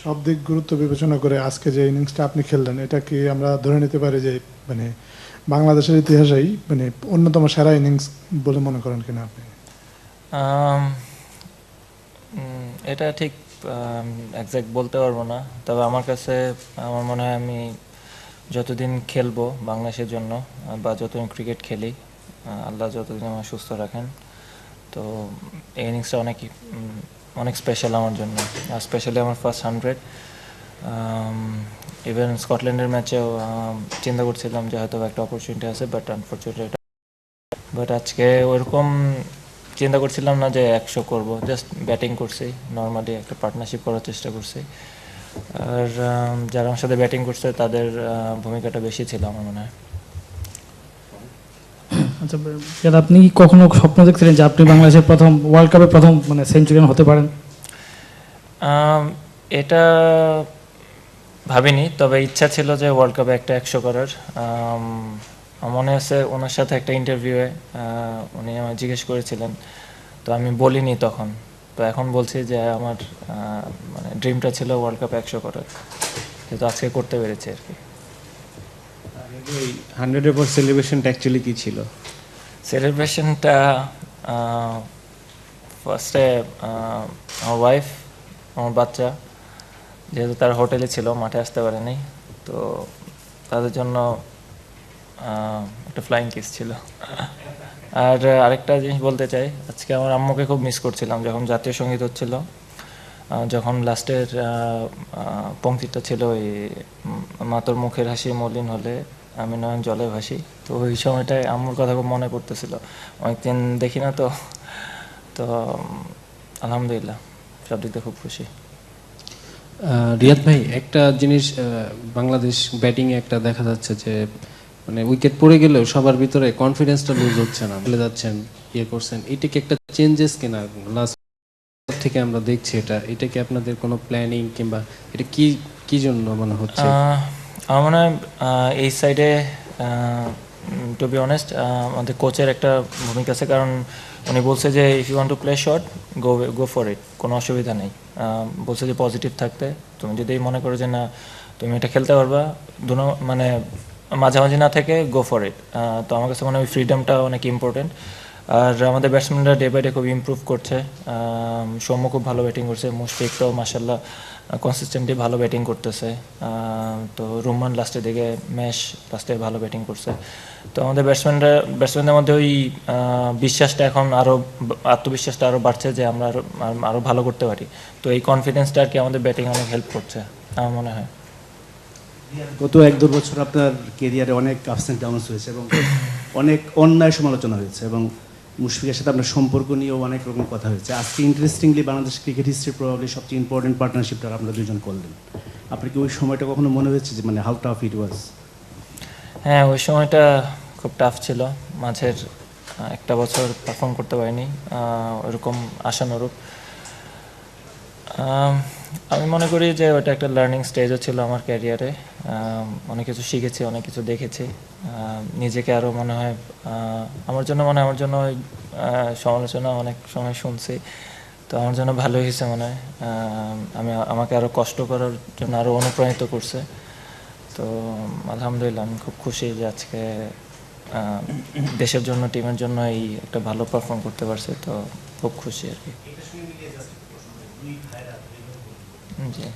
সব দিক গুরুত্ব বিবেচনা করে আজকে যে ইনিংসটা আপনি খেললেন, এটা কি আমরা ধরে নিতে পারি যে মানে বাংলাদেশের ইতিহাসেই মানে অন্যতম সেরা ইনিংস বলে মনে করেন কিনা আপনি? এটা ঠিক এক্সাক্ট বলতে পারবো না, তবে আমার কাছে আমার মনে হয় আমি যতদিন খেলবো বাংলাদেশের জন্য বা যতদিন ক্রিকেট খেলি, আল্লাহ যতদিন আমার সুস্থ রাখেন, তো এই ইনিংসটা অনেক স্পেশাল আমার জন্য, স্পেশালি আমার ফার্স্ট 100। ইভেন স্কটল্যান্ডের ম্যাচেও চিন্তা করছিলাম যে হয়তো একটা অপরচুনিটি আছে, বাট আনফর্চুনেটলি বাট আজকে ওরকম চিন্তা করছিলাম না যে 100 করব, জাস্ট ব্যাটিং করছি, নর্মালি একটা পার্টনারশিপ করার চেষ্টা করছি। আর যারা আমার সাথে ব্যাটিং করছে তাদের ভূমিকাটা বেশি ছিল আমার মনে হয়। আচ্ছা রিয়াদ, আপনি কি কখনো স্বপ্ন দেখছিলেন যে আপনি বাংলাদেশের প্রথম ওয়ার্ল্ড কাপে প্রথম মানে সেঞ্চুরিয়ান হতে পারেন? এটা ভাবিনি, তবে ইচ্ছা ছিল যে ওয়ার্ল্ড কাপে একটা 100 করার। আমার মনে আছে ওনার সাথে একটা ইন্টারভিউয়ে উনি আমায় জিজ্ঞেস করেছিলেন, তো আমি বলিনি তখন, তো এখন বলছি যে আমার মানে ড্রিমটা ছিল ওয়ার্ল্ড কাপে 100 করার, যেহেতু আজকে করতে পেরেছি আর কি। 100-এর পর সেলিব্রেশনটা অ্যাকচুয়ালি কী ছিল? সেলিব্রেশনটা ফার্স্টে আমার ওয়াইফ, আমার বাচ্চা, যেহেতু তার হোটেলে ছিল, মাঠে আসতে পারেনি, তো তাদের জন্য একটা ফ্লাইং কিস ছিল। আর আরেকটা জিনিস বলতে চাই, আজকে আমার আম্মুকে খুব মিস করছিলাম যখন জাতীয় সঙ্গীত হচ্ছিল, যখন লাস্টের পংক্তিটা ছিল ওই মাতর মুখের হাসি মলিন হলে আমি নয়ন জলে ভাসি, তো ওই সময়টায় আম্মুর কথা খুব মনে পড়তেছিল। অনেকদিন দেখি না তো, তো আলহামদুলিল্লাহ সব দিক দিয়ে খুব খুশি। রিয়াদ ভাই, একটা জিনিস বাংলাদেশ ব্যাটিংয়ে একটা দেখা যাচ্ছে যে মানে উইকেট পড়ে গেলেও সবার ভিতরে কনফিডেন্সটা লুজ হচ্ছে না, ভুলে যাচ্ছেন, ইয়ে করছেন, এটা কি একটা চেঞ্জেস কিনা লাস্ট থেকে আমরা দেখছি? এটা কি আপনাদের কোনো প্ল্যানিং কিংবা এটা কি জন্য মনে হচ্ছে? আমার মনে হয় এই সাইডে টু বি অনেস্ট আমাদের কোচের একটা ভূমিকা আছে, কারণ উনি বলছে যে if you want to play shot go for it, কোনো অসুবিধা নেই। বলছে যে পজিটিভ থাকতে, তুমি যদি মনে করো যে না তুমি এটা খেলতে পারবা, মানে মাঝামাঝি না থেকে গো ফর ইট। তো আমার কাছে মনে হয় ফ্রিডমটা অনেক ইম্পর্টেন্ট। আর আমাদের ব্যাটসম্যানরা ডে বাই ডে খুব ইমপ্রুভ করছে। সৌম্য খুব ভালো ব্যাটিং করছে, মুশফিকটাও মাশাআল্লাহ কনসিস্টেন্টলি ভালো ব্যাটিং করতেছে। তো রুম্মান লাস্টের দিকে, ম্যাশ লাস্টে ভালো ব্যাটিং করছে। তো আমাদের ব্যাটসম্যানদের মধ্যে ওই বিশ্বাসটা এখন আরও, আত্মবিশ্বাসটা আরও বাড়ছে যে আমরা আরও ভালো করতে পারি। তো এই কনফিডেন্সটা আর কি আমাদের ব্যাটিং অনেক হেল্প করছে আমার মনে হয়। গত 1-2 বছর আপনার কেরিয়ারে অনেক আপস অ্যান্ড ডাউনস হয়েছে এবং অনেক অন্যায় সমালোচনা হয়েছে, এবং মুশফিকের সাথে আপনার সম্পর্ক নিয়েও অনেক রকম কথা হয়েছে। আজকে interestingly Bangladesh cricket history probably সবচেয়ে ইম্পর্টেন্ট পার্টনারশিপটা আমরা দুজন করলেন। আপনার কি ওই সময়টা কখনো মনে হয়েছে যে মানে হাউ টাফ ইট ওয়াজ? হ্যাঁ, ওই সময়টা খুব টাফ ছিল। মাঝের একটা বছর পারফর্ম করতে পারিনি ওরকম আশানুরূপ। আমি মনে করি যে ওটা একটা লার্নিং স্টেজও ছিল আমার ক্যারিয়ারে। অনেক কিছু শিখেছি, অনেক কিছু দেখেছি, নিজেকে আরও মনে হয় আমার জন্য সমালোচনা অনেক সময় শুনছি, তো আমার জন্য ভালোই হয়েছে মনে হয়। আমাকে আরও কষ্ট করার জন্য আরও অনুপ্রাণিত করছে। তো আলহামদুলিল্লাহ আমি খুব খুশি যে আজকে দেশের জন্য, টিমের জন্য এই একটা ভালো পারফর্ম করতে পারছে, তো খুব খুশি আর কি। জি,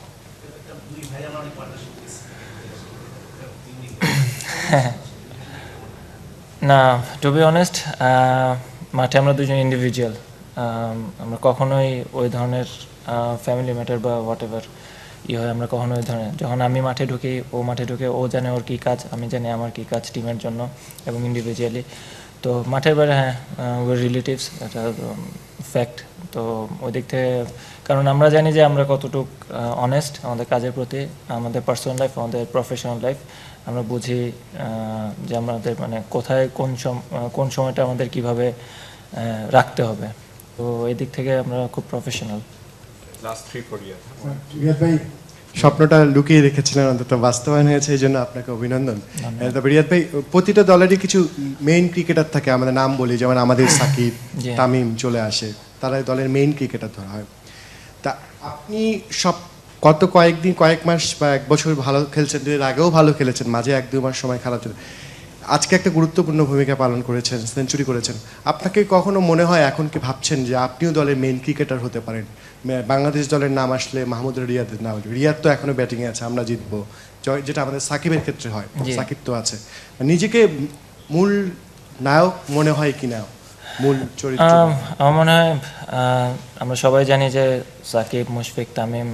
না টু বি অনেস্ট মাঠে আমরা দুজন ইন্ডিভিজুয়াল, আমরা কখনোই ওই ধরনের ফ্যামিলি ম্যাটার বা হোয়াট এভার হয় আমরা কখনোই ওই ধরনের, যখন আমি মাঠে ঢুকি, ও মাঠে ঢুকে, ও জানে ওর কী কাজ, আমি জানি আমার কী কাজ টিমের জন্য এবং ইন্ডিভিজুয়ালি। তো মাঠের বাইরে হ্যাঁ ওর রিলেটিভস, এটা ফ্যাক্ট। তো ওই দিক থেকে, কারণ আমরা জানি যে আমরা কতটুকু অনেস্ট আমাদের কাজের প্রতি, আমাদের পার্সোনাল লাইফ, আমাদের প্রফেশনাল লাইফ, আমরা বুঝি যে আমাদের মানে কোথায় কোন সময়টা আমাদের কিভাবে রাখতে হবে। তো এই দিক থেকে আমরা খুব প্রফেশনাল। স্বপ্নটা লুকিয়ে রেখেছিলেন, অন্তত বাস্তবায়ন হয়েছে, এই জন্য আপনাকে অভিনন্দন। তবে রিয়াদ ভাই, প্রতিটা দলেরই কিছু মেইন ক্রিকেটার থাকে, আমাদের নাম বলি, যেমন আমাদের সাকিব, তামিম চলে আসে, তারা দলের মেইন ক্রিকেটার ধরা হয়। তা আপনি কয়েক মাস বা 1 বছর ভালো খেলছেন, এর আগেও ভালো খেলেছেন, মাঝে 1-2 মাস সময় খারাপ ছিল, আজকে একটা গুরুত্বপূর্ণ ভূমিকা পালন করেছেন, সেঞ্চুরি করেছেন। আপনাকে কখনো মনে হয়, এখন কি ভাবছেন যে আপনিও দলের মেইন ক্রিকেটার হতে পারেন? বাংলাদেশ দলের নাম আসলে মাহমুদুর রিয়াদের নাম, রিয়াদ তো এখনো ব্যাটিংয়ে আছে, আমরা জিতবো, যেটা আমাদের সাকিবের ক্ষেত্রে হয়, সাকিব তো আছে। নিজেকে মূল নায়ক মনে হয় কিনা, মূল চরিত্র? আমার মনে হয় আমরা সবাই জানি যে সাকিব, মুশফিক, তামিম,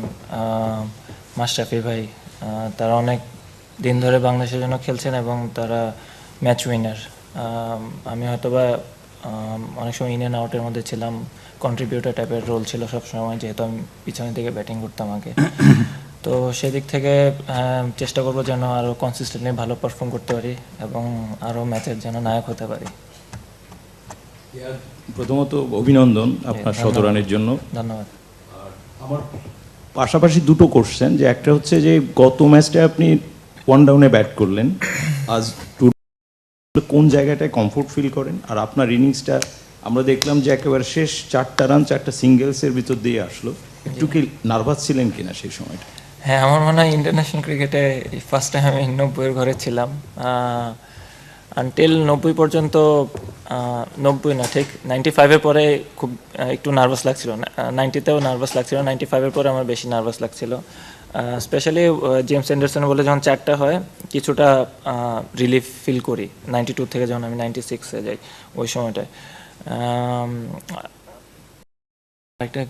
মাশরাফি ভাই, তারা অনেক দিন ধরে বাংলাদেশের জন্য খেলছেন এবং তারা ম্যাচ উইনার। আমি হয়তোবা অনেক সময় ইন অ্যান্ড আউটের মধ্যে ছিলাম, কন্ট্রিবিউটর টাইপের রোল ছিল সব সময়, যেহেতু আমি পিছনের দিকে ব্যাটিং করতাম আগে। তো সেদিক থেকে চেষ্টা করবো যেন আরও কনসিস্টেন্টলি ভালো পারফর্ম করতে পারি এবং আরও ম্যাচের যেন নায়ক হতে পারি। প্রথমত অভিনন্দন আপনার 100 রানের জন্য। ধন্যবাদ। আমার পাশাপাশি দুটো কোশ্চেন, যে একটা হচ্ছে যে গত ম্যাচটা আপনি 1 ডাউনে ব্যাট করলেন, আজ 2 কোন জায়গাটায় কমফোর্ট ফিল করেন? আর আপনার ইনিংসটা আমরা দেখলাম যে একেবারে শেষ 4টা রান 4টা সিঙ্গেলসের ভিতর দিয়ে আসলো, একটু কি নার্ভাস ছিলেন কিনা সেই সময়টা? হ্যাঁ, আমার মনে হয় ইন্টারন্যাশনাল ক্রিকেটে ফার্স্ট টাইম আমি 90-এর ঘরে ছিলাম। আনটিল 90 পর্যন্ত, 90 না ঠিক 95-এর পরে খুব একটু নার্ভাস লাগছিল, 90-তেও নার্ভাস লাগছিল, 95-এর পরে আমার বেশি নার্ভাস লাগছিল। স্পেশালি জেমস অ্যান্ডারসন বলে যখন 4টা হয় কিছুটা রিলিফ ফিল করি, 92 থেকে যখন আমি 96-এ যাই ওই সময়টায়। একটা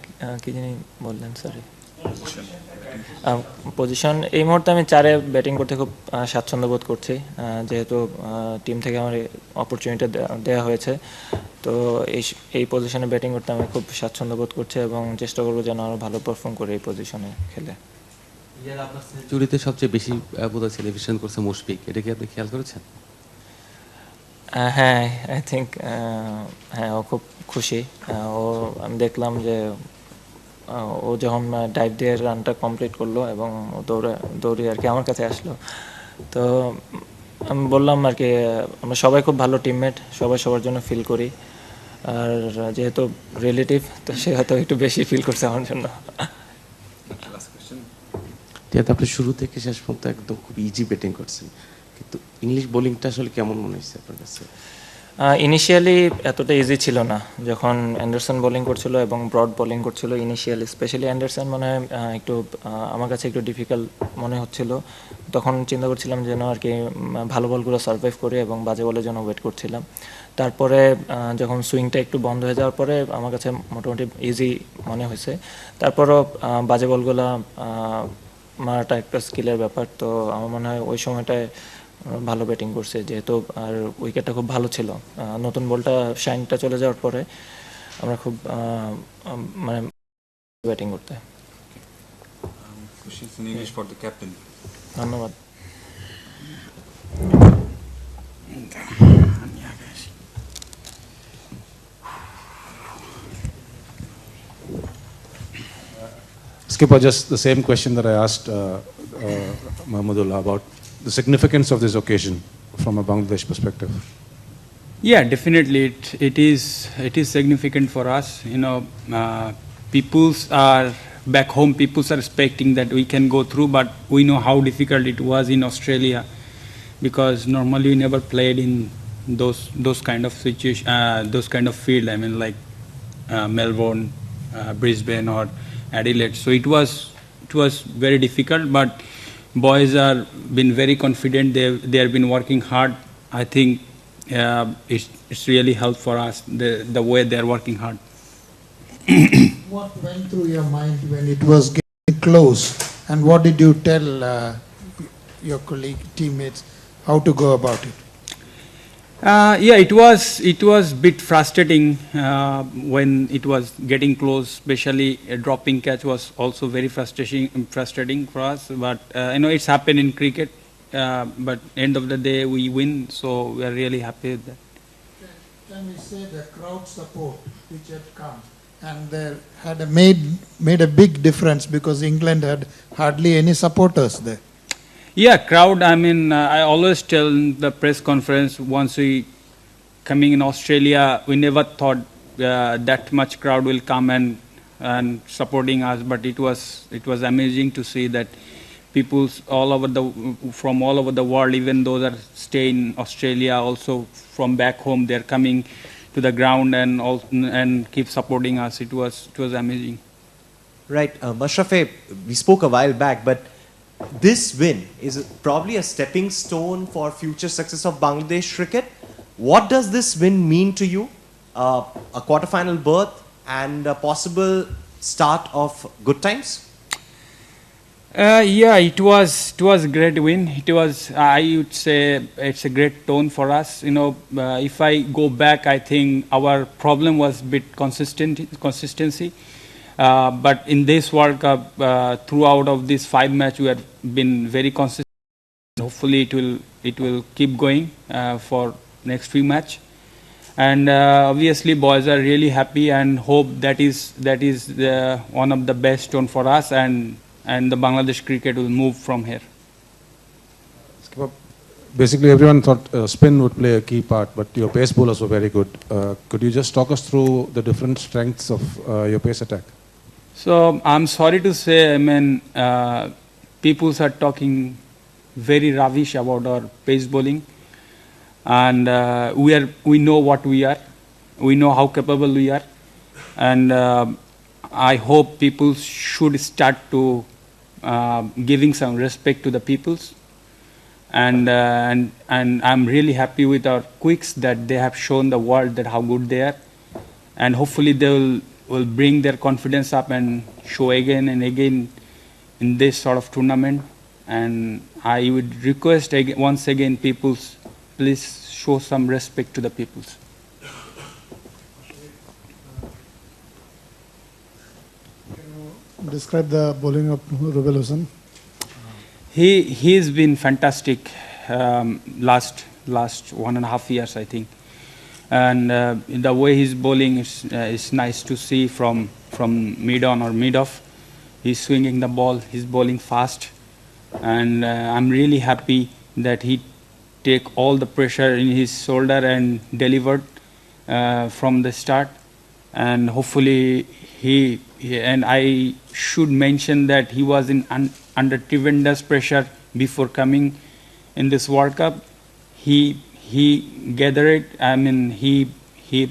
কি জানি বললেন, সরি, পজিশন। এই মুহূর্তে আমি 4-এ ব্যাটিং করতে খুব স্বাচ্ছন্দ্য বোধ করছি, যেহেতু টিম থেকে আমার অপরচুনিটি দেওয়া হয়েছে। তো এই পজিশনে ব্যাটিং করতে আমি খুব স্বাচ্ছন্দ্য বোধ করছি এবং চেষ্টা করবো যেন আরও ভালো পারফর্ম করে এই পজিশনে খেলে। আপনার সেঞ্চুরিতে সবচেয়ে বেশি বোধহয় সেলিব্রেশন করছে মুশফিক, এটা কি আপনি খেয়াল করেছেন? হ্যাঁ, আই থিঙ্ক হ্যাঁ, ও খুব খুশি। আমি দেখলাম যে ও যখন ডাইভ দিয়ে রানটা কমপ্লিট করলো এবং দৌড়ে আর কি আমার কাছে আসলো, তো আমি বললাম আর কি আমরা সবাই খুব ভালো টিমমেট, সবাই সবার জন্য ফিল করি, আর যেহেতু রিলেটিভ তো সে হয়তো একটু বেশি ফিল করছে আমার জন্য। আপনি শুরু থেকে শেষ পর্যন্ত একদম খুব ইজি ব্যাটিং করছেন, কিন্তু ইংলিশ বোলিংটা আসলে কেমন মনে হচ্ছে আপনার কাছে? ইনিশিয়ালি এতটা ইজি ছিল না, যখন অ্যান্ডারসন বোলিং করছিল এবং ব্রড বোলিং করছিল ইনিশিয়ালি, স্পেশালি অ্যান্ডারসন মনে হয় একটু আমার কাছে একটু ডিফিকাল্ট মনে হচ্ছিল। তখন চিন্তা করছিলাম যেন আর কি ভালো বলগুলো সার্ভাইভ করি এবং বাজে বলের জন্য ওয়েট করছিলাম। তারপরে যখন সুইংটা একটু বন্ধ হয়ে যাওয়ার পরে আমার কাছে মোটামুটি ইজি মনে হয়েছে। তারপরও বাজে বলগুলো মারাটা একটা স্কিলের ব্যাপার, তো আমার মনে হয় ওই সময়টায় ভালো ব্যাটিং করছে, যেহেতু আর উইকেটটা খুব ভালো ছিল। নতুন বলটা শাইনটা চলে যাওয়ার পরে আমরা খুব মানে ব্যাটিং করতে। ধন্যবাদ। Skipper, just the same question that I asked Mahmudullah about the significance of this occasion from a Bangladesh perspective. Yeah, definitely it is significant for us. You know, peoples are back home. Peoples are expecting that we can go through, but we know how difficult it was in Australia, because normally we never played in those kind of situation, those kind of field. I mean, like Melbourne, Brisbane, or Adelaide. So it was very difficult, but boys are been very confident. They have been working hard. I think it's really helped for us the way they are working hard. What went through your mind when it was getting close, and what did you tell your colleague teammates how to go about it? Yeah, it was a bit frustrating when it was getting close. Especially a dropping catch was also very frustrating for us. But you know, it's happened in cricket. But end of the day, we win, so we are really happy with that. Can we say the crowd support which had come and there had made a big difference, because England had hardly any supporters there? Yeah, crowd. I mean, I always tell in the press conference, once we coming in Australia, we never thought that much crowd will come and supporting us. But it was amazing to see that people from all over the world, even those that stay in Australia, also from back home, they're coming to the ground and keep supporting us. It was amazing. Right, Mashrafe, we spoke a while back, but this win is probably a stepping stone for future success of Bangladesh cricket. What does this win mean to you? A quarterfinal berth and a possible start of good times? Yeah, it was a great win. It was, I would say, it's a great tone for us. You know, if I go back, I think our problem was a bit consistency. But in this World Cup, throughout of these 5 matches, we have been very consistent. Hopefully, it will keep going for next 3 matches. And obviously, boys are really happy and hope that is one of the best tone for us, and the Bangladesh cricket will move from here. Basically, everyone thought spin would play a key part, but your pace bowlers were very good. Could you just talk us through the different strengths of your pace attack? So I'm sorry to say, I mean, people are talking very rubbish about our pace bowling, and we know what we are, we know how capable we are, and I hope people should start to giving some respect to the peoples, and I'm really happy with our quicks that they have shown the world that how good they are, and hopefully they will bring their confidence up and show again and again in this sort of tournament. And I would request once again, peoples, please show some respect to the peoples. Describe the bowling of Rubel Hossain. He's been fantastic last 1.5 years, I think, and the way he's bowling is nice to see from mid on or mid off. He's swinging the ball, he's bowling fast, and I'm really happy that he take all the pressure in his shoulder and delivered from the start, and hopefully he and I should mention that he was under tremendous pressure before coming in this World Cup. He gathered it. I mean, he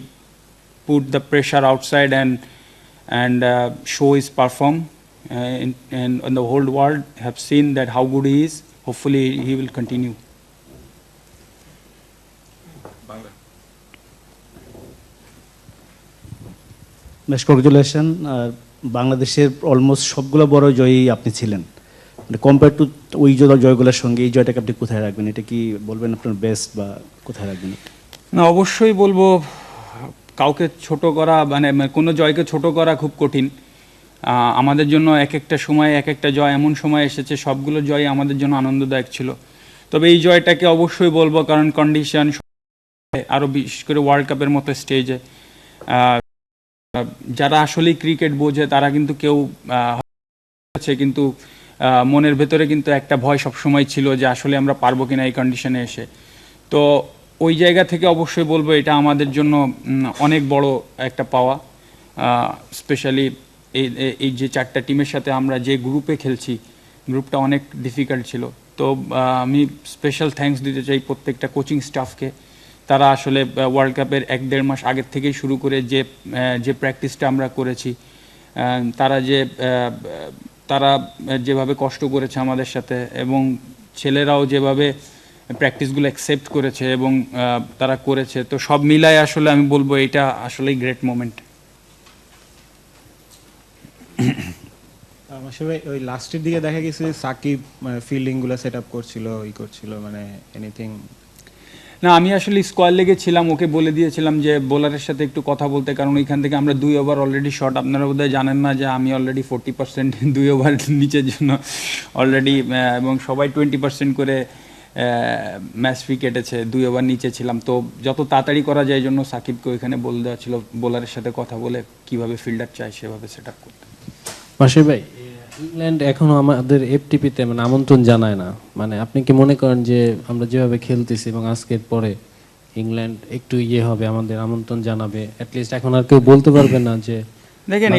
put the pressure outside and show his perform, and the whole world have seen that how good he is. Hopefully, he will continue. বেশ congratulation. বাংলাদেশের almost সবগুলো বড় জয়ই আপনি ছিলেন, মানে compare to ওই জয়গুলোর সঙ্গে এই জয়টাকে আপনি কোথায় রাখবেন? এটা কি বলবেন আপনার বেস্ট, বা কোথায় রাখবেন? না, অবশ্যই বলবো, কাউকে ছোট করা মানে কোনো জয়কে ছোট করা খুব কঠিন। আমাদের জন্য এক একটা সময় এক একটা জয় এমন সময় এসেছে, সবগুলো জয় আমাদের জন্য আনন্দদায়ক ছিল। তবে এই জয়টাকে অবশ্যই বলবো, কারণ কন্ডিশন, আরও বিশেষ করে ওয়ার্ল্ড কাপের মতো স্টেজে যারা আসলেই ক্রিকেট বোঝে তারা কিন্তু কেউ আছে, কিন্তু মনের ভেতরে কিন্তু একটা ভয় সবসময় ছিল যে আসলে আমরা পারবো কিনা এই কন্ডিশনে এসে। তো ওই জায়গা থেকে অবশ্যই বলবো এটা আমাদের জন্য অনেক বড় একটা পাওয়া, স্পেশালি এই যে 4টা টিমের সাথে আমরা যে গ্রুপে খেলছি, গ্রুপটা অনেক ডিফিকাল্ট ছিল। তো আমি স্পেশাল থ্যাঙ্কস দিতে চাই প্রত্যেকটা কোচিং স্টাফকে। তারা আসলে ওয়ার্ল্ড কাপের 1-1.5 মাস আগের থেকেই শুরু করে যে প্র্যাকটিসটা আমরা করেছি, তারা যেভাবে কষ্ট করেছে আমাদের সাথে, এবং ছেলেরাও যেভাবে প্র্যাকটিসগুলো অ্যাকসেপ্ট করেছে এবং তারা করেছে, তো সব মিলায় আসলে আমি বলবো এটা আসলেই গ্রেট মোমেন্ট। ওই লাস্টের দিকে দেখা গেছে সাকিব মানে ফিল্ডিংগুলো সেট আপ করছিল, মানে এনিথিং? না, আমি আসলে স্কোয়ার লেগে ছিলাম, ওকে বলে দিয়েছিলাম যে বোলারের সাথে একটু কথা বলতে, কারণ ওইখান থেকে আমরা 2 ওভার অলরেডি শট। আপনারা বোধহয় জানেন না যে আমি অলরেডি 40% 2 ওভার নিচের জন্য অলরেডি, এবং সবাই 20% করে ম্যাচ ফি কেটেছে, 2 ওভার নিচে ছিলাম। তো যত তাড়াতাড়ি করা যায় জন্য সাকিবকে ওইখানে বলে দেওয়া ছিল বোলারের সাথে কথা বলে কীভাবে ফিল্ডার চাই সেভাবে সেট আপ করতে। মাসির ভাই, ইংল্যান্ড এখনো আমাদের এফটিপিতে মানে আমন্ত্রণ জানায় না, মানে আপনি কি মনে করেন যে আমরা যেভাবে খেলতেছি এবং আজকের পরে ইংল্যান্ড একটু হবে, আমাদের আমন্ত্রণ জানাবে? অ্যাটলিস্ট এখন আর কেউ বলতে পারবে না যে দেখেন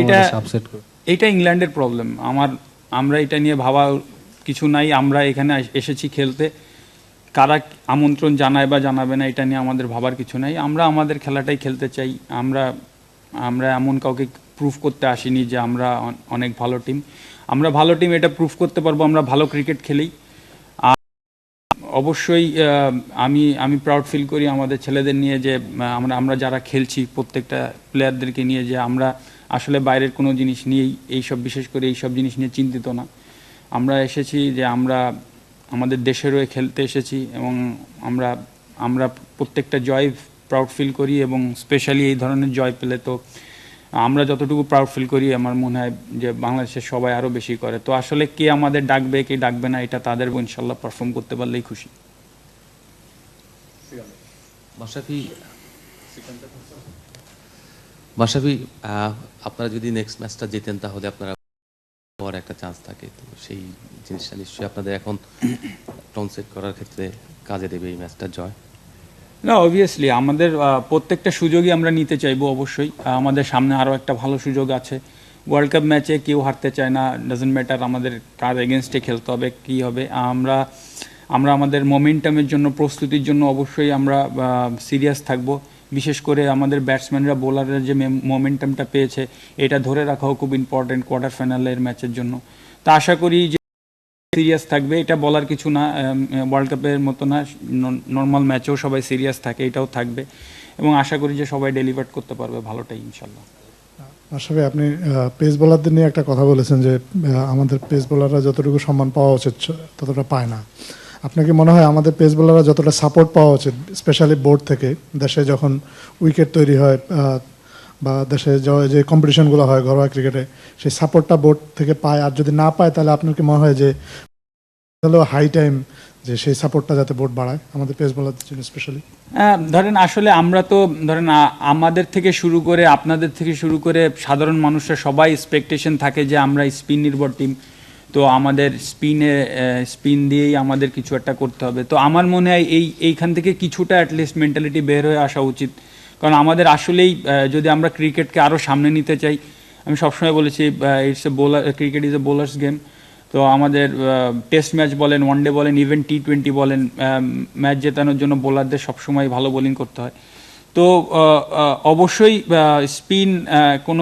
এটা ইংল্যান্ডের প্রবলেম। আমরা এটা নিয়ে ভাবা কিছু নাই। আমরা এখানে এসেছি খেলতে, কারা আমন্ত্রণ জানায় বা জানাবে না এটা নিয়ে আমাদের ভাবার কিছু নাই। আমরা আমাদের খেলাটাই খেলতে চাই। আমরা এমন কাউকে প্রুফ করতে আসিনি যে আমরা অনেক ভালো টিম। আমরা ভালো টিম এটা প্রুফ করতে পারবো আমরা ভালো ক্রিকেট খেলি। অবশ্যই আমি প্রাউড ফিল করি আমাদের ছেলেদের নিয়ে যে আমরা যারা খেলছি প্রত্যেকটা প্লেয়ারদেরকে নিয়ে, যে আমরা আসলে বাইরের কোনো জিনিস নিয়েই এইসব, বিশেষ করে এইসব জিনিস নিয়ে চিন্তিত না। আমরা এসেছি যে আমরা আমাদের দেশের হয়ে খেলতে এসেছি এবং আমরা আমরা প্রত্যেকটা জয় প্রাউড ফিল করি এবং স্পেশালি এই ধরনের জয় পেলে তো আমরা যতটুকু প্রাউড ফিল করি আমার মনে হয় যে বাংলাদেশের সবাই আরও বেশি করে। তো আসলে কে আমাদের ডাকবে কে ডাকবে না এটা তাদের ইনশাল্লাহ পারফর্ম করতে পারলেই খুশি। মাশরাফি, আপনারা যদি নেক্সট ম্যাচটা জেতেন তাহলে আপনারা পর একটা চান্স থাকে, তো সেই জিনিসটা নিশ্চয়ই আপনাদের এখন টোন সেট করার ক্ষেত্রে কাজে দেবে এই ম্যাচটা জয়। না, অবভিয়াসলি আমাদের প্রত্যেকটা সুযোগই আমরা নিতে চাইবো অবশ্যই। আমাদের সামনে আরও একটা ভালো সুযোগ আছে। ওয়ার্ল্ড কাপ ম্যাচে কেউ হারতে চায় না, ডাজন্ট ম্যাটার আমাদের কার এগেনস্টে খেলতে হবে কী হবে। আমরা আমাদের মোমেন্টামের জন্য প্রস্তুতির জন্য অবশ্যই আমরা সিরিয়াস থাকবো। বিশেষ করে আমাদের ব্যাটসম্যানরা বোলাররা যে মোমেন্টামটা পেয়েছে এটা ধরে রাখাও খুব ইম্পর্টেন্ট কোয়ার্টার ফাইনালের ম্যাচের জন্য। তা আশা করি যে সিরিয়াস থাকবে, এটা বলার কিছু না, ওয়ার্ল্ড কাপের মতো না, নর্মাল ম্যাচেও সবাই সিরিয়াস থাকে, এটাও থাকবে এবং আশা করি যে সবাই ডেলিভার করতে পারবে ভালোটাই ইনশাল্লাহ। আসলে আপনি পেস বোলারদের নিয়ে একটা কথা বলেছেন যে আমাদের পেস বোলাররা যতটুকু সম্মান পাওয়া উচিত ততটা পায় না। আপনাকে মনে হয় আমাদের পেস বোলাররা যতটা সাপোর্ট পাওয়া উচিত স্পেশালি বোর্ড থেকে, দেশে যখন উইকেট তৈরি হয় বা দেশে যে কম্পিটিশনগুলো হয় ঘরোয়া ক্রিকেটে, সেই সাপোর্টটা বোর্ড থেকে পায়, আর যদি না পায় তাহলে আপনার কি মনে হয় যে হাই টাইম যে সেই সাপোর্টটা যাতে বোর্ড বাড়ায় আমাদের পেস বোলারদের জন্য স্পেশালি? ধরেন আসলে আমরা তো ধরেন আমাদের থেকে শুরু করে আপনাদের থেকে শুরু করে সাধারণ মানুষরা সবাই এক্সপেকটেশন থাকে যে আমরা স্পিন নির্ভর টিম, তো আমাদের স্পিন দিয়েই আমাদের কিছু একটা করতে হবে। তো আমার মনে হয় এইখান থেকে কিছুটা অ্যাটলিস্ট মেন্টালিটি বের হয়ে আসা উচিত, কারণ আমাদের আসলেই যদি আমরা ক্রিকেটকে আরও সামনে নিতে চাই, আমি সবসময় বলেছি it's a bowler, cricket is a bowlers game. তো আমাদের টেস্ট ম্যাচ বলেন, ওয়ানডে বলেন, ইভেন T20 বলেন, ম্যাচ জেতানোর জন্য বোলারদের সবসময় ভালো বোলিং করতে হয়। তো অবশ্যই স্পিন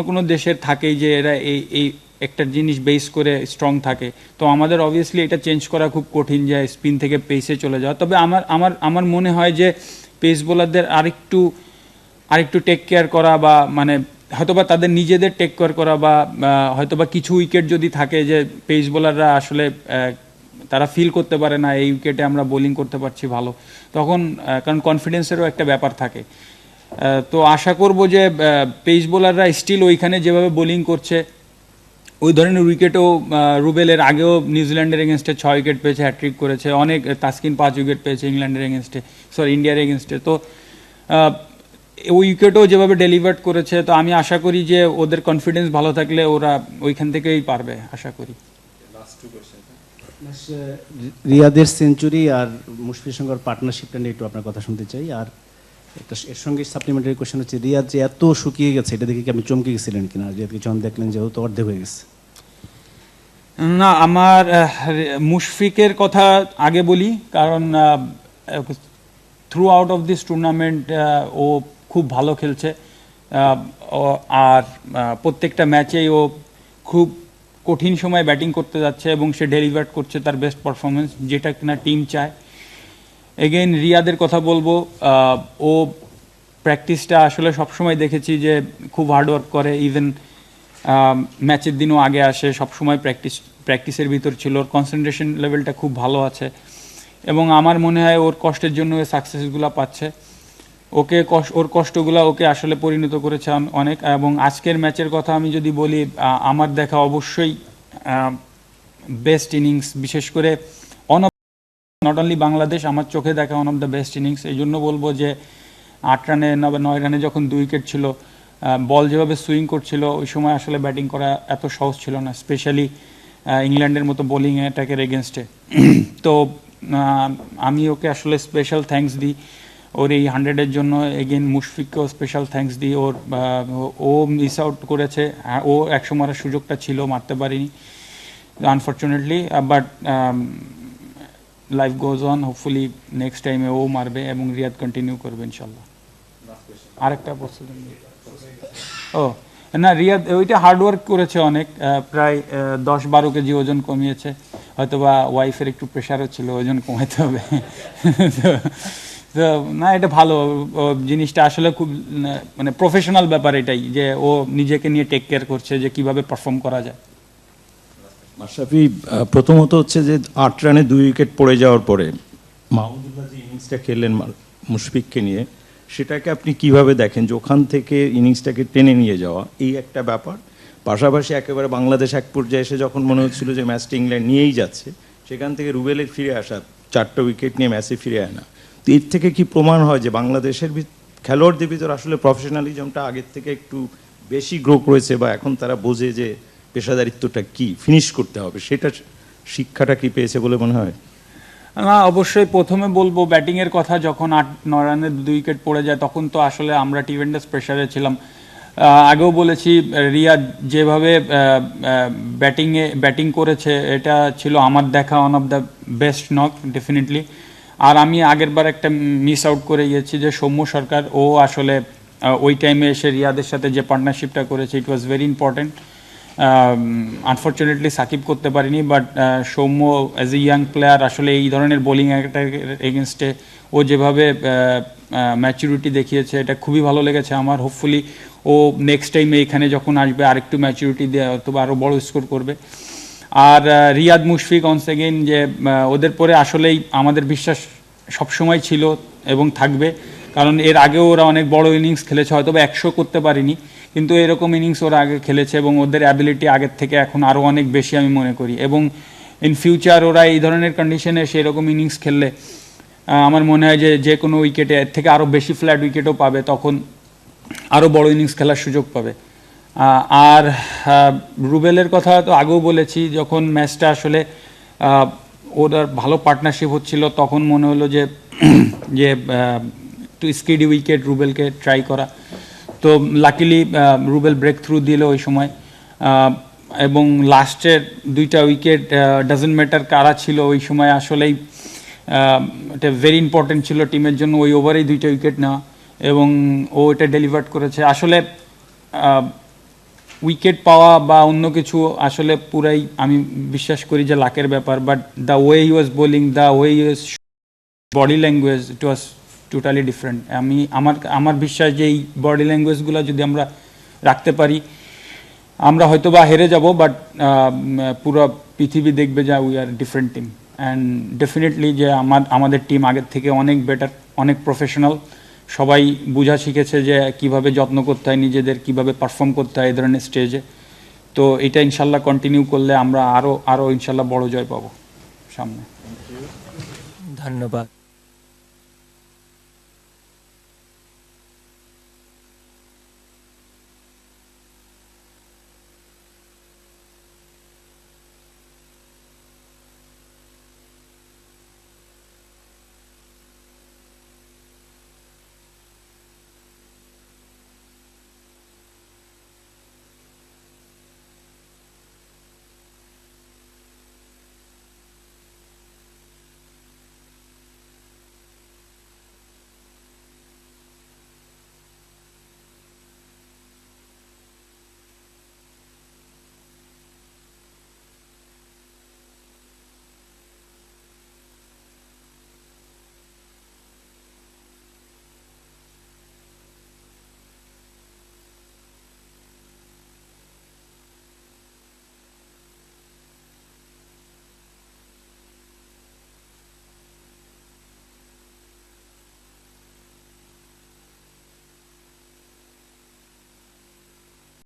কোনো দেশের থাকেই যে এরা এই একটা জিনিস বেস করে স্ট্রং থাকে। তো আমাদের অবভিয়াসলি এটা চেঞ্জ করা খুব কঠিন যে স্পিন থেকে পেসে চলে যাওয়া। তবে আমার মনে হয় যে পেস বোলারদের আরেকটু টেক কেয়ার করা বা মানে হয়তোবা তাদের নিজেদের টেক কেয়ার করা বা হয়তোবা কিছু উইকেট যদি থাকে যে পেস বোলাররা আসলে তারা ফিল করতে পারে না এই উইকেটে আমরা বোলিং করতে পারছি ভালো, তখন কারণ কনফিডেন্সেরও একটা ব্যাপার থাকে। তো আশা করব যে পেস বোলাররা স্টিল ওইখানে যেভাবে বোলিং করছে ওই ধরনের উইকেটও রুবেলের আগেও নিউজিল্যান্ডের এগেনস্টে 6 উইকেট পেয়েছে, হ্যাট্রিক করেছে, অনেক তাসকিন 5 উইকেট পেয়েছে ইংল্যান্ডের এগেনস্টে, ইন্ডিয়ার এগেনস্টে। তো ওই উইকেটও যেভাবে ডেলিভার্ড করেছে, তো আমি আশা করি যে ওদের কনফিডেন্স ভালো থাকলে ওরা ওইখান থেকেই পারবে আশা করি। রিয়াদের সেঞ্চুরি আর মুশফিকের সঙ্গে পার্টনারশিপটা নিয়ে একটু আপনার কথা শুনতে চাই। আর একটা এর সঙ্গে সাপ্লিমেন্টারি কোয়েশ্চেন হচ্ছে, রিয়াদ যে এত শুকিয়ে গেছে এটা দেখে কি আপনি চমকে গেছিলেন কিনা? রিয়াদকে যখন দেখলেন যেহেতু অর্ধেক হয়ে গেছে। না, আমার মুশফিকের কথা আগে বলি, কারণ throughout of this tournament ও খুব ভালো খেলছে আর প্রত্যেকটা ম্যাচেই ও খুব কঠিন সময় ব্যাটিং করতে যাচ্ছে এবং সে ডেলিভার করছে তার বেস্ট পারফরমেন্স, যেটা কিনা টিম চায়। এগেইন রিয়াদের কথা বলবো, ও প্র্যাকটিসটা আসলে সবসময় দেখেছি যে খুব হার্ডওয়ার্ক করে, ইভেন ম্যাচের দিনও আগে আসে, সবসময় প্র্যাকটিসের ভিতর ছিল, ওর কনসেন্ট্রেশন লেভেলটা খুব ভালো আছে এবং আমার মনে হয় ওর কষ্টের জন্য ওই সাকসেসগুলো পাচ্ছে। ওর কষ্টগুলো ওকে আসলে পরিণত করেছে অনেক। এবং আজকের ম্যাচের কথা আমি যদি বলি, আমার দেখা অবশ্যই বেস্ট ইনিংস, বিশেষ করে নট অনলি বাংলাদেশ, আমার চোখে দেখা one of the best innings. এই জন্য বলবো যে 8 রানে 9 রানে যখন 2 উইকেট ছিল, বল যেভাবে সুইং করছিল ওই সময় আসলে ব্যাটিং করা এত সহজ ছিল না, স্পেশালি ইংল্যান্ডের মতো বোলিং অ্যাটাকের এগেনস্টে। তো আমি ওকে আসলে স্পেশাল থ্যাঙ্কস দিই ওর এই 100-এর জন্য। এগেন মুশফিককেও স্পেশাল থ্যাঙ্কস দিই, ও মিস আউট করেছে, ও একশো মারার সুযোগটা ছিল, মারতে পারিনি unfortunately, but life goes on, hopefully next টাইমে ও মারবে এবং রিয়াদ কন্টিনিউ করবে ইনশাল্লাহ। আরেকটা প্রশ্ন, ও না, রিয়াদ ওইটা হার্ডওয়ার্ক করেছে অনেক, প্রায় 10-12 কেজি ওজন কমিয়েছে, হয়তোবা ওয়াইফের একটু প্রেশারও ছিল ওজন কমাতে হবে। তো না, এটা ভালো জিনিসটা, আসলে খুব মানে প্রফেশনাল ব্যাপার এটাই, যে ও নিজেকে নিয়ে টেক কেয়ার করছে যে কিভাবে পারফর্ম করা যায়। মাশরাফি, প্রথমত হচ্ছে যে 8 রানে 2 উইকেট পড়ে যাওয়ার পরে মাহমুদুল্লাহ যে ইনিংসটা খেললেন মুশফিককে নিয়ে, সেটাকে আপনি কিভাবে দেখেন যে ওখান থেকে ইনিংসটাকে টেনে নিয়ে যাওয়া এই একটা ব্যাপার, পাশাপাশি একেবারে বাংলাদেশ এক পর্যায়ে এসে যখন মনে হচ্ছিল যে ম্যাচটা ইংল্যান্ড নিয়েই যাচ্ছে, সেখান থেকে রুবেলের ফিরে আসা, 4টা উইকেট নিয়ে ম্যাচে ফিরে আনা, তো এর থেকে কি প্রমাণ হয় যে বাংলাদেশের খেলোয়াড়দের ভিতর আসলে প্রফেশনালিজমটা আগের থেকে একটু বেশি গ্রো করেছে, বা এখন তারা বোঝে যে পেশাদারিত্বটা কি, ফিনিশ করতে হবে, সেটা শিক্ষাটা কি পেয়েছে বলে মনে হয়? না, অবশ্যই প্রথমে বলবো ব্যাটিংয়ের কথা। যখন 8-9 রানে 2 উইকেট পড়ে যায় তখন তো আসলে আমরা টিভেন্ডাস প্রেশারে ছিলাম। আগেও বলেছি, রিয়াদ যেভাবে ব্যাটিং করেছে এটা ছিল আমার দেখা one of the best knock definitely. আর আমি আগেরবার একটা মিস আউট করে গিয়েছি যে সৌম্য সরকার, ও আসলে ওই টাইমে এসে রিয়াদের সাথে যে পার্টনারশিপটা করেছে, it was very important. Unfortunately Shakib করতে পারিনি, but Soumya as a young player আসলে এই ধরনের বোলিং এগেনস্টে ও যেভাবে ম্যাচুরিটি দেখিয়েছে এটা খুবই ভালো লেগেছে আমার। হোপফুলি ও নেক্সট টাইমে এখানে যখন আসবে আরেকটু ম্যাচুরিটি দিয়ে অথবা আরও বড় স্কোর করবে। আর রিয়াদ, মুশফিক অনস এগেইন, যে ওদের পরে আসলেই আমাদের বিশ্বাস সবসময় ছিল এবং থাকবে, কারণ এর আগেও ওরা অনেক বড় ইনিংস খেলেছে, হয়তো বা 100 করতে পারিনি, কিন্তু এরকম ইনিংস ওরা আগে খেলেছে এবং ওদের অ্যাবিলিটি আগের থেকে এখন আরও অনেক বেশি আমি মনে করি। এবং ইন ফিউচার ওরা এই ধরনের কন্ডিশনে সেরকম ইনিংস খেললে আমার মনে হয় যে কোনো উইকেটে এর থেকে আরও বেশি ফ্ল্যাট উইকেটও পাবে, তখন আরও বড় ইনিংস খেলার সুযোগ পাবে। আর রুবেলের কথা তো আগেও বলেছি, যখন ম্যাচটা আসলে ওদের ভালো পার্টনারশিপ হচ্ছিল তখন মনে হলো যে একটু স্কিডি উইকেট রুবেলকে ট্রাই করা। তো লাকিলি রুবেল ব্রেক থ্রু দিল ওই সময়, এবং লাস্টের 2টা উইকেট ডাজন্ট ম্যাটার কারা ছিল ওই সময়, আসলেই এটা ভেরি ইম্পর্টেন্ট ছিল টিমের জন্য ওই ওভারেই 2টা উইকেট নেওয়া, এবং ও এটা ডেলিভার করেছে। আসলে উইকেট পাওয়া বা অন্য কিছু আসলে পুরাই আমি বিশ্বাস করি যে লাকের ব্যাপার, but the way he was bowling, the way he was body language, it was totally different. আমার বিশ্বাস যে এই বডি ল্যাঙ্গুয়েজগুলো যদি আমরা রাখতে পারি, আমরা হয়তো বা হেরে যাব, বাট পুরো পৃথিবী দেখবে যে we are different team. And definitely যে আমাদের টিম আগের থেকে অনেক বেটার, অনেক প্রফেশনাল, সবাই বোঝা শিখেছে যে কিভাবে যত্ন করতে হয় নিজেদের, কিভাবে পারফর্ম করতে হয় এই ধরনের স্টেজে। তো এটা ইনশাল্লাহ কন্টিনিউ করলে আমরা আরও ইনশাল্লাহ বড় জয় পাবো সামনে। ধন্যবাদ।